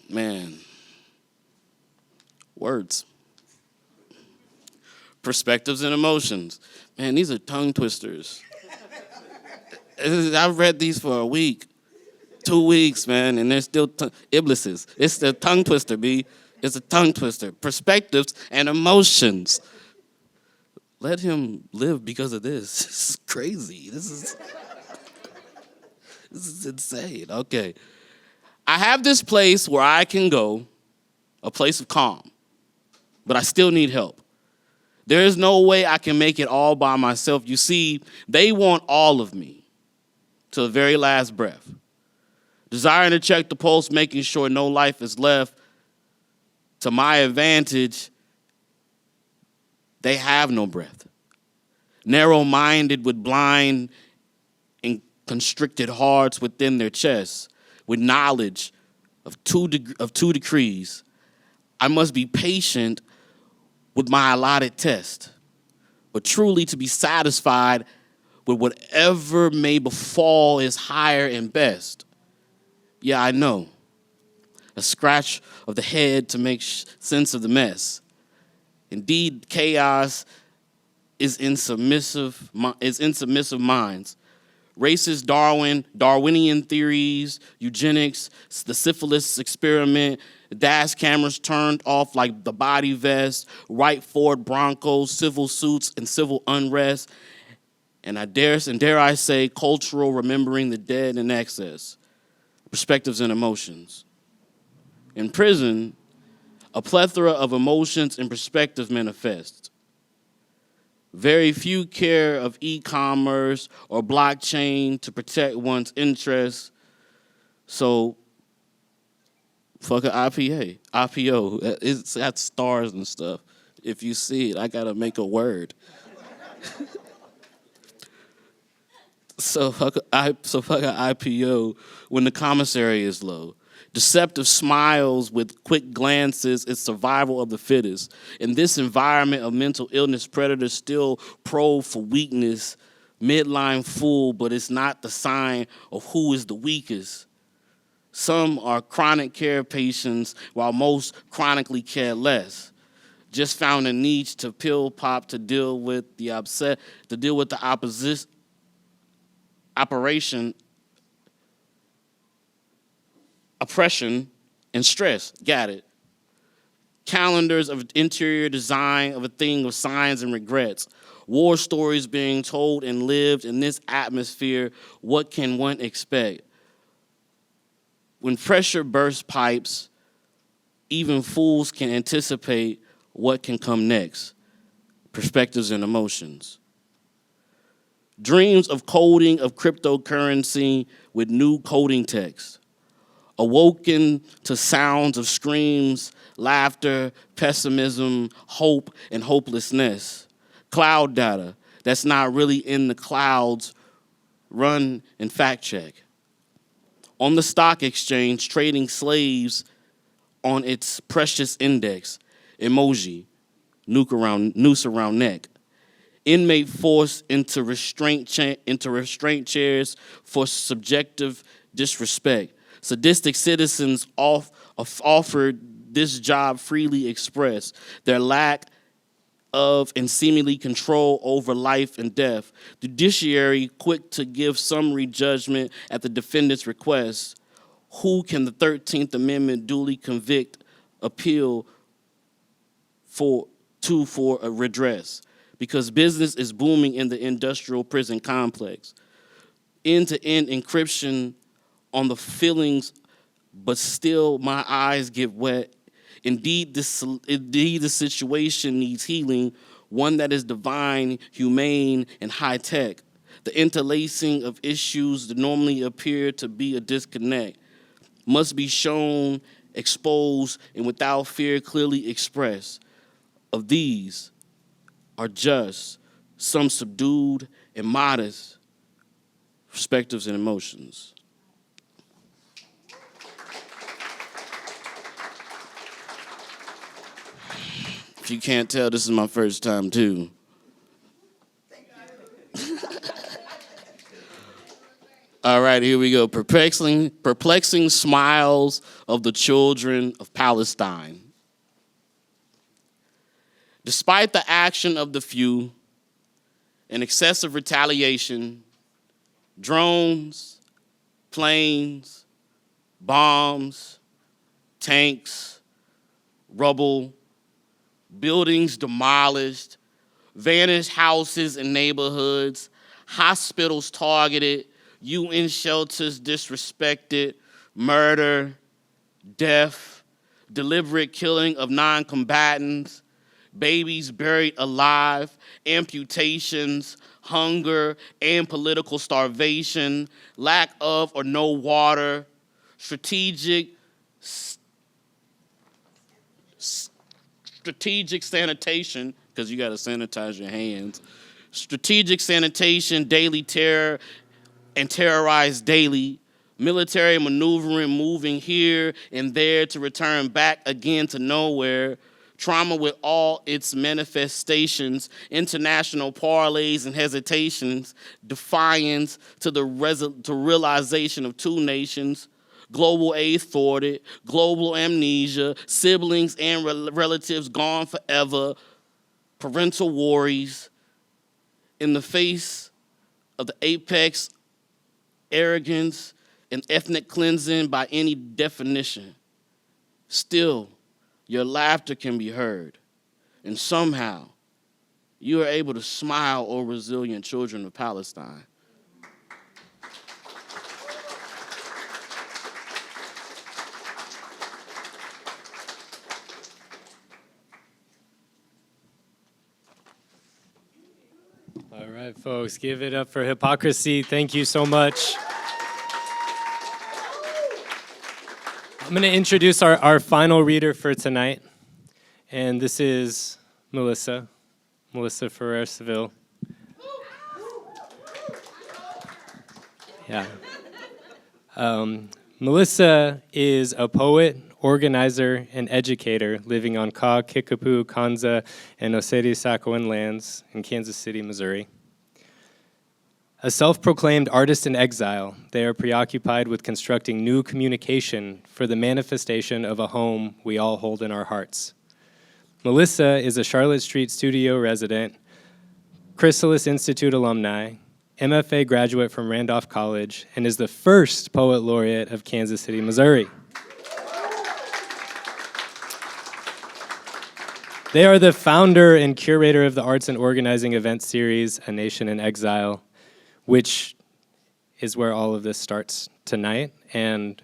Man, words. Perspectives and emotions. Man, these are tongue twisters. I've read these for a week, 2 weeks, man, and they're still Iblises. It's the tongue twister, B. It's a tongue twister. Perspectives and emotions. Let him live because of this. This is crazy. This is insane. Okay. I have this place where I can go, a place of calm, but I still need help. There is no way I can make it all by myself. You see, they want all of me to the very last breath. Desiring to check the pulse, making sure no life is left. To my advantage, they have no breath. Narrow-minded with blind and constricted hearts within their chests. with knowledge of two decrees. I must be patient with my allotted test, but truly to be satisfied with whatever may befall is higher and best. Yeah, I know. A scratch of the head to make sense of the mess. Indeed, chaos is in submissive minds. Racist Darwinian theories, eugenics, the syphilis experiment, dash cameras turned off like the body vest, white Ford Broncos, civil suits, and civil unrest, and dare I say, cultural remembering the dead in excess, perspectives and emotions. In prison, a plethora of emotions and perspectives manifest. Very few care of e-commerce or blockchain to protect one's interests. So, fuck an IPO. It's got stars and stuff. If you see it, I gotta make a word. So fuck an IPO when the commissary is low. Deceptive smiles with quick glances is survival of the fittest. In this environment of mental illness, predators still probe for weakness, midline fool, but it's not the sign of who is the weakest. Some are chronic care patients, while most chronically care less. Just found a niche to pill pop to deal with the oppression and stress. Got it. Calendars of interior design of a thing of signs and regrets. War stories being told and lived in this atmosphere. What can one expect? When pressure bursts pipes, even fools can anticipate what can come next. Perspectives and emotions. Dreams of coding of cryptocurrency with new coding text. Awoken to sounds of screams, laughter, pessimism, hope, and hopelessness. Cloud data that's not really in the clouds, run and fact check. On the stock exchange, trading slaves on its precious index, emoji, noose around neck. Inmate forced into restraint chairs for subjective disrespect. Sadistic citizens offered this job freely expressed their lack of and seemingly control over life and death. Judiciary quick to give summary judgment at the defendant's request. Who can the 13th Amendment duly convict, appeal for a redress? Because business is booming in the industrial prison complex. End-to-end encryption on the feelings, but still my eyes get wet. Indeed, the situation needs healing, one that is divine, humane, and high-tech. The interlacing of issues that normally appear to be a disconnect must be shown, exposed, and without fear clearly expressed. Of these are just some subdued and modest perspectives and emotions. If you can't tell, this is my first time too. All right, here we go. Perplexing smiles of the children of Palestine. Despite the action of the few and excessive retaliation, drones, planes, bombs, tanks, rubble, buildings demolished, vanished houses and neighborhoods, hospitals targeted, UN shelters disrespected, murder, death, deliberate killing of non-combatants, babies buried alive, amputations, hunger, and political starvation, lack of or no water, strategic sanitation, because you got to sanitize your hands, strategic sanitation, daily terror, and terrorized daily, military maneuvering, moving here and there to return back again to nowhere, trauma with all its manifestations, international parlays and hesitations, defiance to the realization of two nations, global aid thwarted, global amnesia, siblings and relatives gone forever, parental worries, in the face of the apex arrogance and ethnic cleansing by any definition. Still, your laughter can be heard, and somehow you are able to smile, O resilient children of Palestine. All right, folks, give it up for Hypocracy. Thank you so much. I'm going to introduce our final reader for tonight, and this is Melissa Ferrer Seville. Yeah. Melissa is a poet, organizer, and educator living on Ka, Kickapoo, Kanza, and Osage-Sacoan lands in Kansas City, Missouri. A self-proclaimed artist in exile, they are preoccupied with constructing new communication for the manifestation of a home we all hold in our hearts. Melissa is a Charlotte Street studio resident, Chrysalis Institute alumni, MFA graduate from Randolph College, and is the first poet laureate of Kansas City, Missouri. They are the founder and curator of the arts and organizing event series, A Nation in Exile, which is where all of this starts tonight and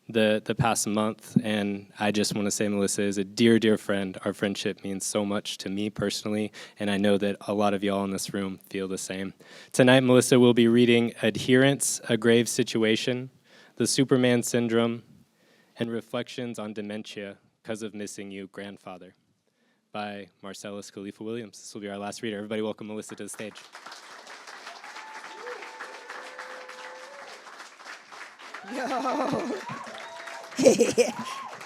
the past month. And I just want to say Melissa is a dear, dear friend. Our friendship means so much to me personally, and I know that a lot of y'all in this room feel the same. Tonight, Melissa will be reading Adherence, A Grave Situation, The Superman Syndrome, and Reflections on Dementia Because of Missing You, Grandfather, by Marcellus Khaliifah Williams. This will be our last reader. Everybody welcome Melissa to the stage. Yo.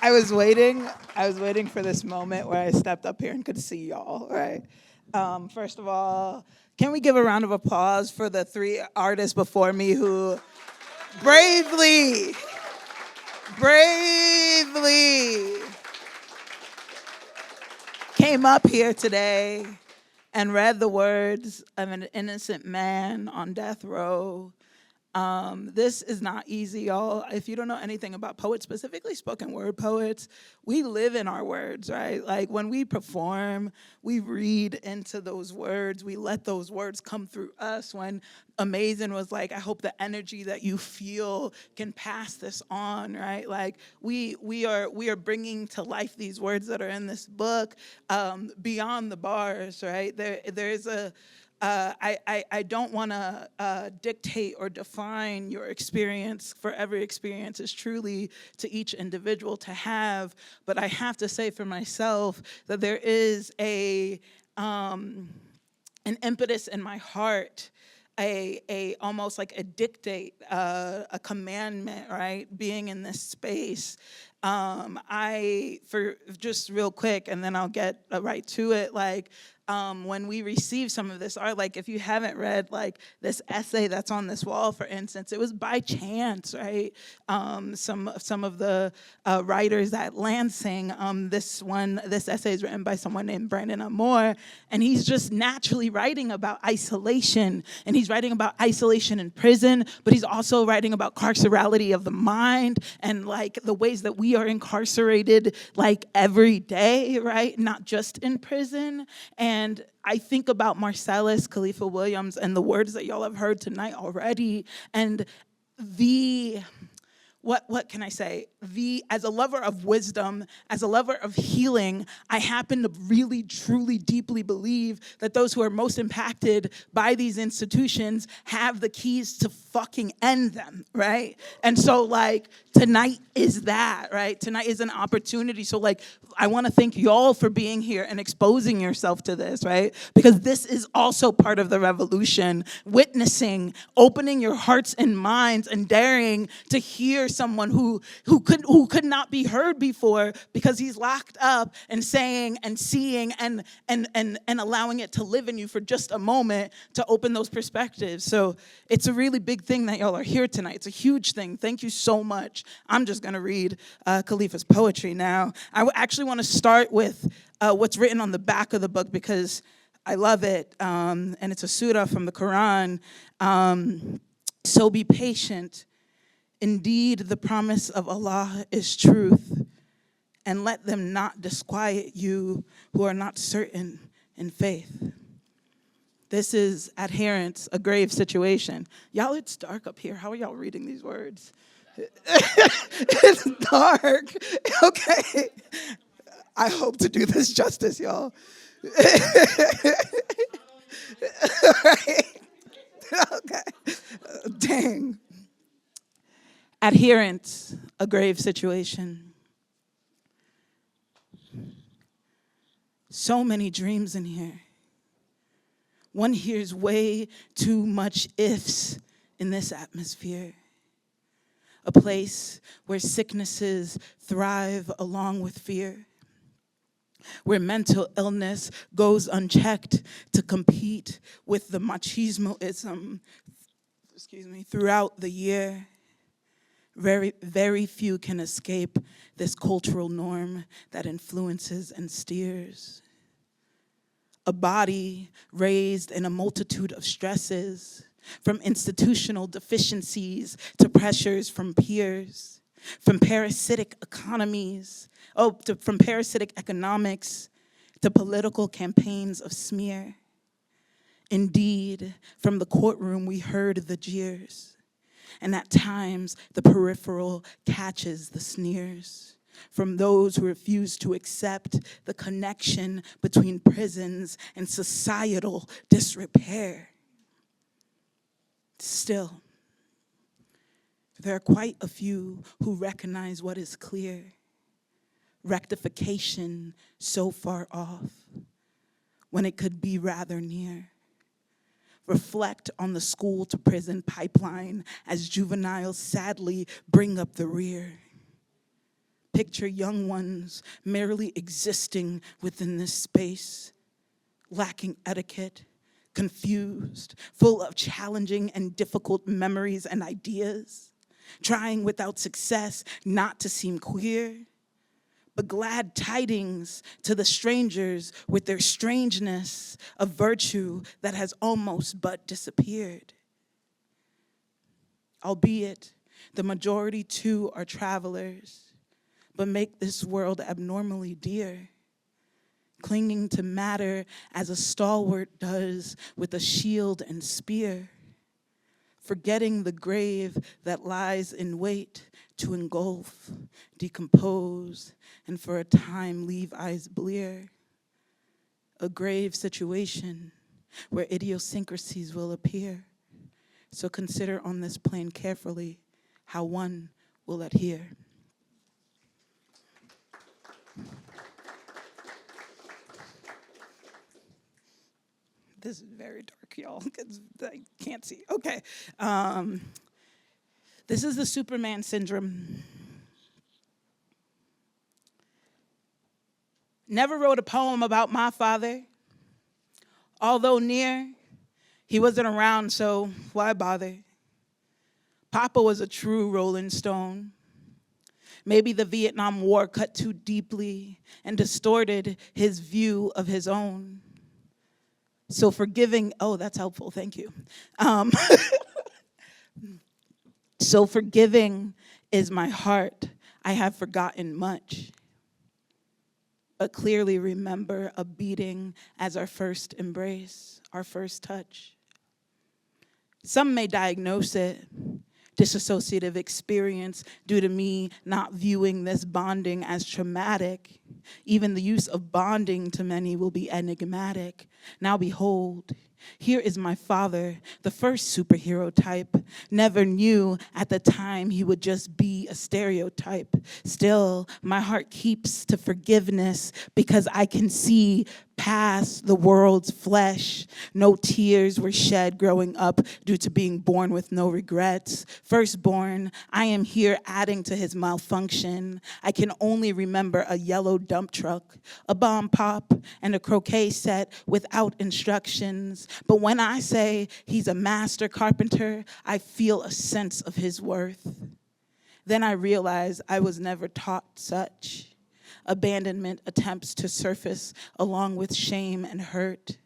I was waiting for this moment where I stepped up here and could see y'all, right? First of all, can we give a round of applause for the three artists before me who bravely came up here today and read the words of an innocent man on death row. This is not easy, y'all. If you don't know anything about poets, specifically spoken word poets, we live in our words, right? Like when we perform, we read into those words. We let those words come through us. When Amayzn was like, I hope the energy that you feel can pass this on, right? Like we are bringing to life these words that are in this book beyond the bars, right? There's a I don't want to dictate or define your experience, for every experience is truly to each individual to have, but I have to say for myself that there is an impetus in my heart, a almost like a dictate, a commandment, right? Being in this space. For just real quick, and then I'll get right to it, like, when we receive some of this art, like if you haven't read like this essay that's on this wall, for instance, it was by chance, right? Some of the writers at Lansing, this essay is written by someone named Brandon Amore, and he's just naturally writing about isolation, and he's writing about isolation in prison, but he's also writing about carcerality of the mind and like the ways that we are incarcerated like every day, right? Not just in prison. And I think about Marcellus Khaliifah Williams and the words that y'all have heard tonight already, and what can I say? As a lover of wisdom, as a lover of healing, I happen to really, truly, deeply believe that those who are most impacted by these institutions have the keys to fucking end them, right? And so, like, tonight is that, right? Tonight is an opportunity. So, like, I want to thank y'all for being here and exposing yourself to this, right? Because this is also part of the revolution. Witnessing, opening your hearts and minds, and daring to hear someone who could not be heard before because he's locked up, and saying and seeing and allowing it to live in you for just a moment, to open those perspectives. So it's a really big thing that y'all are here tonight. It's a huge thing. Thank you so much. I'm just going to read Khaliifah's poetry now. I actually want to start with what's written on the back of the book because I love it, and it's a surah from the Quran. So be patient. Indeed, the promise of Allah is truth, and let them not disquiet you who are not certain in faith. This is adherence, a grave situation. Y'all, it's dark up here. How are y'all reading these words? It's dark. Okay. I hope to do this justice, y'all. Right. Okay. Dang. Adherence, a grave situation. So many dreams in here. One hears way too much ifs in this atmosphere. A place where sicknesses thrive along with fear. Where mental illness goes unchecked to compete with the machismoism, throughout the year. Very, very few can escape this cultural norm that influences and steers. A body raised in a multitude of stresses, from institutional deficiencies to pressures from peers, from parasitic economies, from parasitic economics to political campaigns of smear. Indeed, from the courtroom we heard the jeers, and at times the peripheral catches the sneers from those who refuse to accept the connection between prisons and societal disrepair. Still, there are quite a few who recognize what is clear. Rectification so far off, when it could be rather near. Reflect on the school to prison pipeline as juveniles sadly bring up the rear. Picture young ones merely existing within this space, lacking etiquette, confused, full of challenging and difficult memories and ideas, trying without success not to seem queer. But glad tidings to the strangers with their strangeness of virtue that has almost but disappeared. Albeit the majority too are travelers, but make this world abnormally dear, clinging to matter as a stalwart does with a shield and spear, forgetting the grave that lies in wait to engulf, decompose, and for a time leave eyes blear. A grave situation where idiosyncrasies will appear. So consider on this plane carefully how one will adhere. This is very dark, y'all, because I can't see. Okay. This is the Superman syndrome. Never wrote a poem about my father. Although near, he wasn't around, so why bother? Papa was a true Rolling Stone. Maybe the Vietnam War cut too deeply and distorted his view of his own. So forgiving, oh, that's helpful, thank you. So forgiving is my heart. I have forgotten much, but clearly remember a beating as our first embrace, our first touch. Some may diagnose it, dissociative experience due to me not viewing this bonding as traumatic. Even the use of bonding to many will be enigmatic. Now behold, here is my father, the first superhero type. Never knew at the time he would just be a stereotype. Still, my heart keeps to forgiveness because I can see past the world's flesh. No tears were shed growing up due to being born with no regrets. Firstborn, I am here adding to his malfunction. I can only remember a yellow dump truck, a bomb pop, and a croquet set without instructions. But when I say he's a master carpenter, I feel a sense of his worth. Then I realize I was never taught such. Abandonment attempts to surface along with shame and hurt.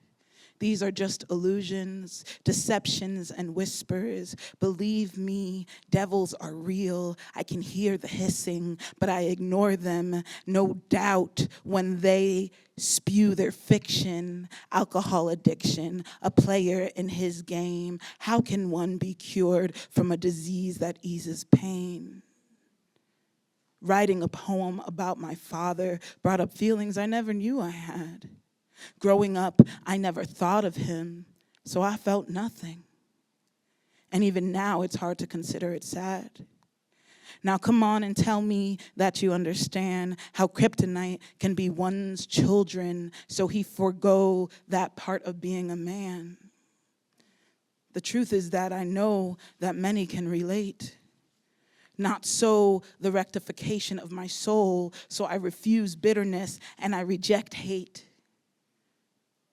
These are just illusions, deceptions, and whispers. Believe me, devils are real. I can hear the hissing, but I ignore them. No doubt when they spew their fiction, alcohol addiction, a player in his game. How can one be cured from a disease that eases pain? Writing a poem about my father brought up feelings I never knew I had. Growing up, I never thought of him, so I felt nothing. And even now, it's hard to consider it sad. Now come on and tell me that you understand how kryptonite can be one's children, so he forgo that part of being a man. The truth is that I know that many can relate. Not so the rectification of my soul, so I refuse bitterness and I reject hate.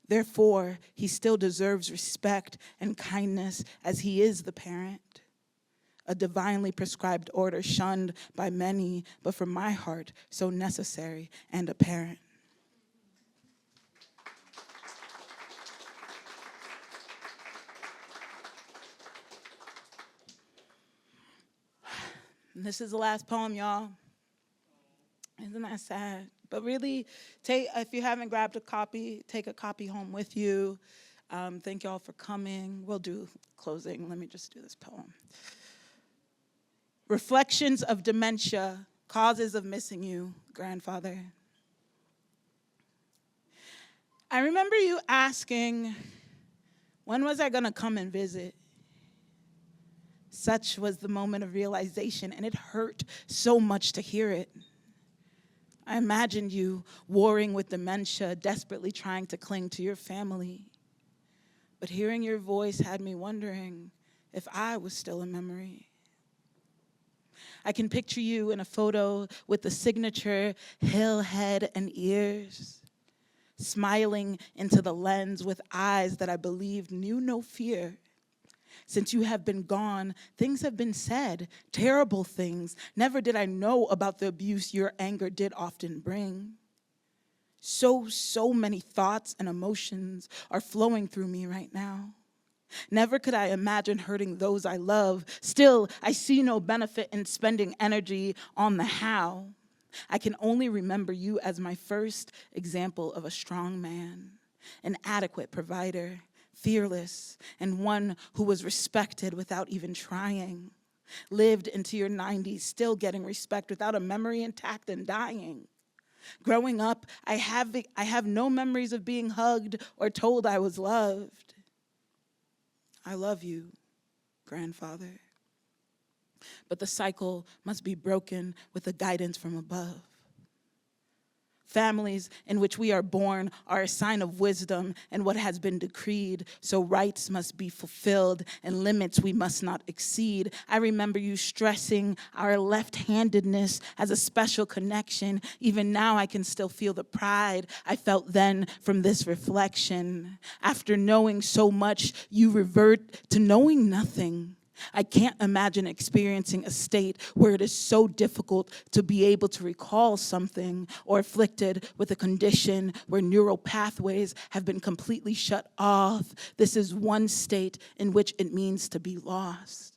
Therefore, he still deserves respect and kindness as he is the parent. A divinely prescribed order shunned by many, but for my heart, so necessary and apparent. And this is the last poem, y'all. Isn't that sad? But really, if you haven't grabbed a copy, take a copy home with you. Thank y'all for coming. We'll do closing. Let me just do this poem. Reflections of dementia, causes of missing you, grandfather. I remember you asking, when was I gonna come and visit? Such was the moment of realization, and it hurt so much to hear it. I imagined you warring with dementia, desperately trying to cling to your family. But hearing your voice had me wondering if I was still a memory. I can picture you in a photo with the signature hill head and ears, smiling into the lens with eyes that I believed knew no fear. Since you have been gone, things have been said, terrible things. Never did I know about the abuse your anger did often bring. So many thoughts and emotions are flowing through me right now. Never could I imagine hurting those I love. Still, I see no benefit in spending energy on the how. I can only remember you as my first example of a strong man, an adequate provider, fearless, and one who was respected without even trying. Lived into your 90s, still getting respect without a memory intact and dying. Growing up, I have no memories of being hugged or told I was loved. I love you, grandfather. But the cycle must be broken with the guidance from above. Families in which we are born are a sign of wisdom and what has been decreed, so rights must be fulfilled and limits we must not exceed. I remember you stressing our left-handedness as a special connection. Even now I can still feel the pride I felt then from this reflection. After knowing so much, you revert to knowing nothing. I can't imagine experiencing a state where it is so difficult to be able to recall something, or afflicted with a condition where neural pathways have been completely shut off. This is one state in which it means to be lost.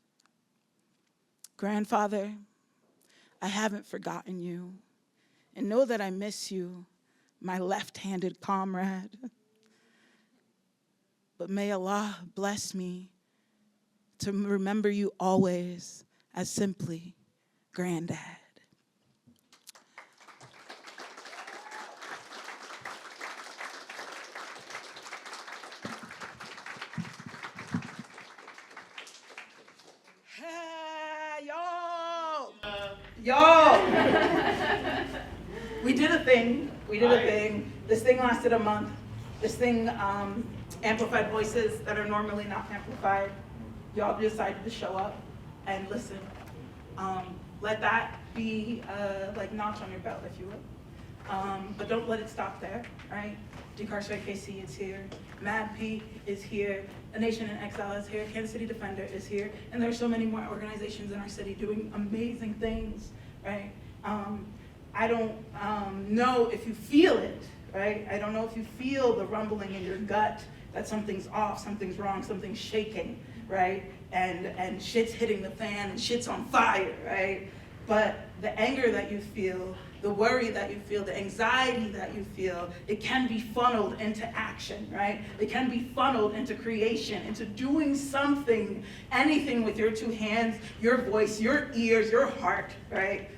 Grandfather, I haven't forgotten you, and know that I miss you, my left-handed comrade. But may Allah bless me to remember you always as simply Granddad. Hey, y'all, we did a thing. This thing lasted a month. This thing amplified voices that are normally not amplified. Y'all decided to show up and listen. Let that be like notch on your belt, if you will. But don't let it stop there, right? Decarcerate KC is here. Mad P is here. A Nation in Exile is here. Kansas City Defender is here. And there are so many more organizations in our city doing amazing things, right? I don't know if you feel it, right? I don't know if you feel the rumbling in your gut that something's off, something's wrong, something's shaking, right? And shit's hitting the fan and shit's on fire, right? But the anger that you feel, the worry that you feel, the anxiety that you feel, it can be funneled into action, right? It can be funneled into creation, into doing something, anything with your two hands, your voice, your ears, your heart, right?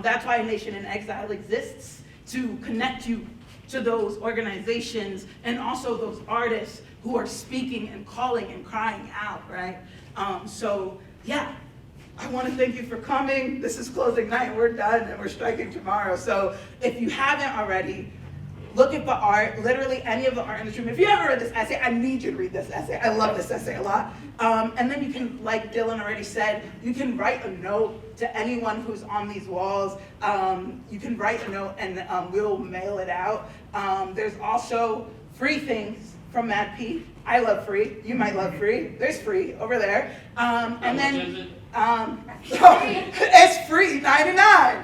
That's why A Nation in Exile exists, to connect you to those organizations and also those artists who are speaking and calling and crying out, right? So yeah, I want to thank you for coming. This is closing night, we're done and we're striking tomorrow. So if you haven't already, look at the art, literally any of the art in this room. If you haven't read this essay, I need you to read this essay. I love this essay a lot. And then you can, like Dylan already said, you can write a note to anyone who's on these walls. You can write a note and we'll mail it out. There's also free things from Mad P. I love free. You might love free. There's free over there. And then it's free, 99.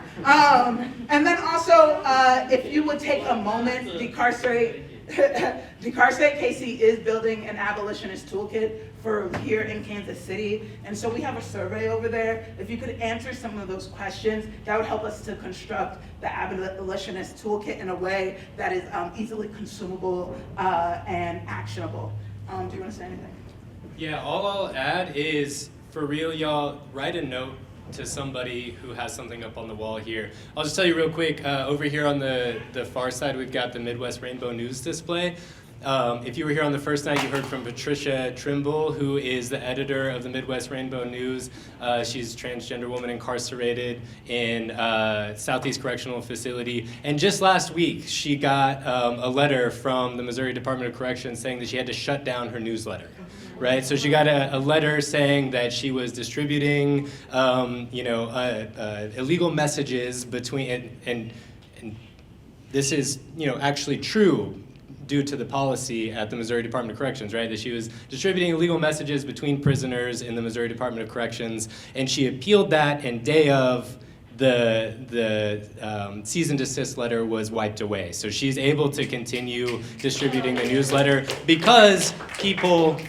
And then also, if you would take a moment, Decarcerate KC is building an abolitionist toolkit for here in Kansas City. And so we have a survey over there. If you could answer some of those questions, that would help us to construct the abolitionist toolkit in a way that is easily consumable and actionable. Do you want to say anything? Yeah, all I'll add is, for real, y'all, write a note to somebody who has something up on the wall here. I'll just tell you real quick, over here on the far side, we've got the Midwest Rainbow News display. If you were here on the first night, you heard from Patricia Trimble, who is the editor of the Midwest Rainbow News. She's a transgender woman incarcerated in Southeast Correctional Facility. And just last week, she got a letter from the Missouri Department of Corrections saying that she had to shut down her newsletter. Right, so she got a letter saying that she was distributing, illegal messages between, and this is, actually true due to the policy at the Missouri Department of Corrections, right? That she was distributing illegal messages between prisoners in the Missouri Department of Corrections, and she appealed that, and day of, the cease and desist letter was wiped away. So she's able to continue distributing the newsletter because people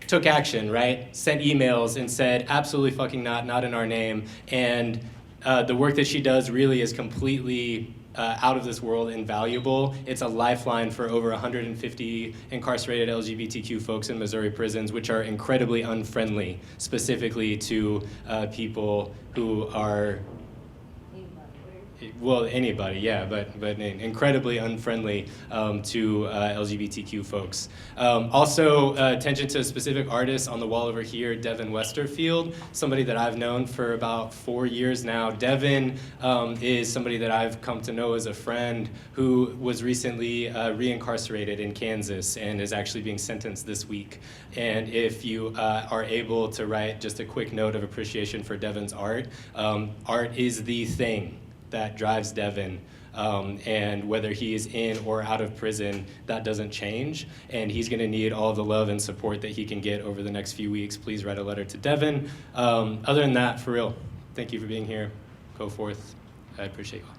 took action, right? Sent emails and said, absolutely fucking not in our name. And the work that she does really is completely out of this world and valuable. It's a lifeline for over 150 incarcerated LGBTQ folks in Missouri prisons, which are incredibly unfriendly, specifically to people who are, well, anybody, yeah, but incredibly unfriendly to LGBTQ folks. Also, attention to specific artists on the wall over here, Devin Westerfield, somebody that I've known for about 4 years now. Devin is somebody that I've come to know as a friend who was recently reincarcerated in Kansas and is actually being sentenced this week. And if you are able to write just a quick note of appreciation for Devin's art, art is the thing that drives Devin, and whether he is in or out of prison, that doesn't change, and he's going to need all the love and support that he can get over the next few weeks. Please write a letter to Devin. Other than that, for real, thank you for being here. Go forth. I appreciate you all.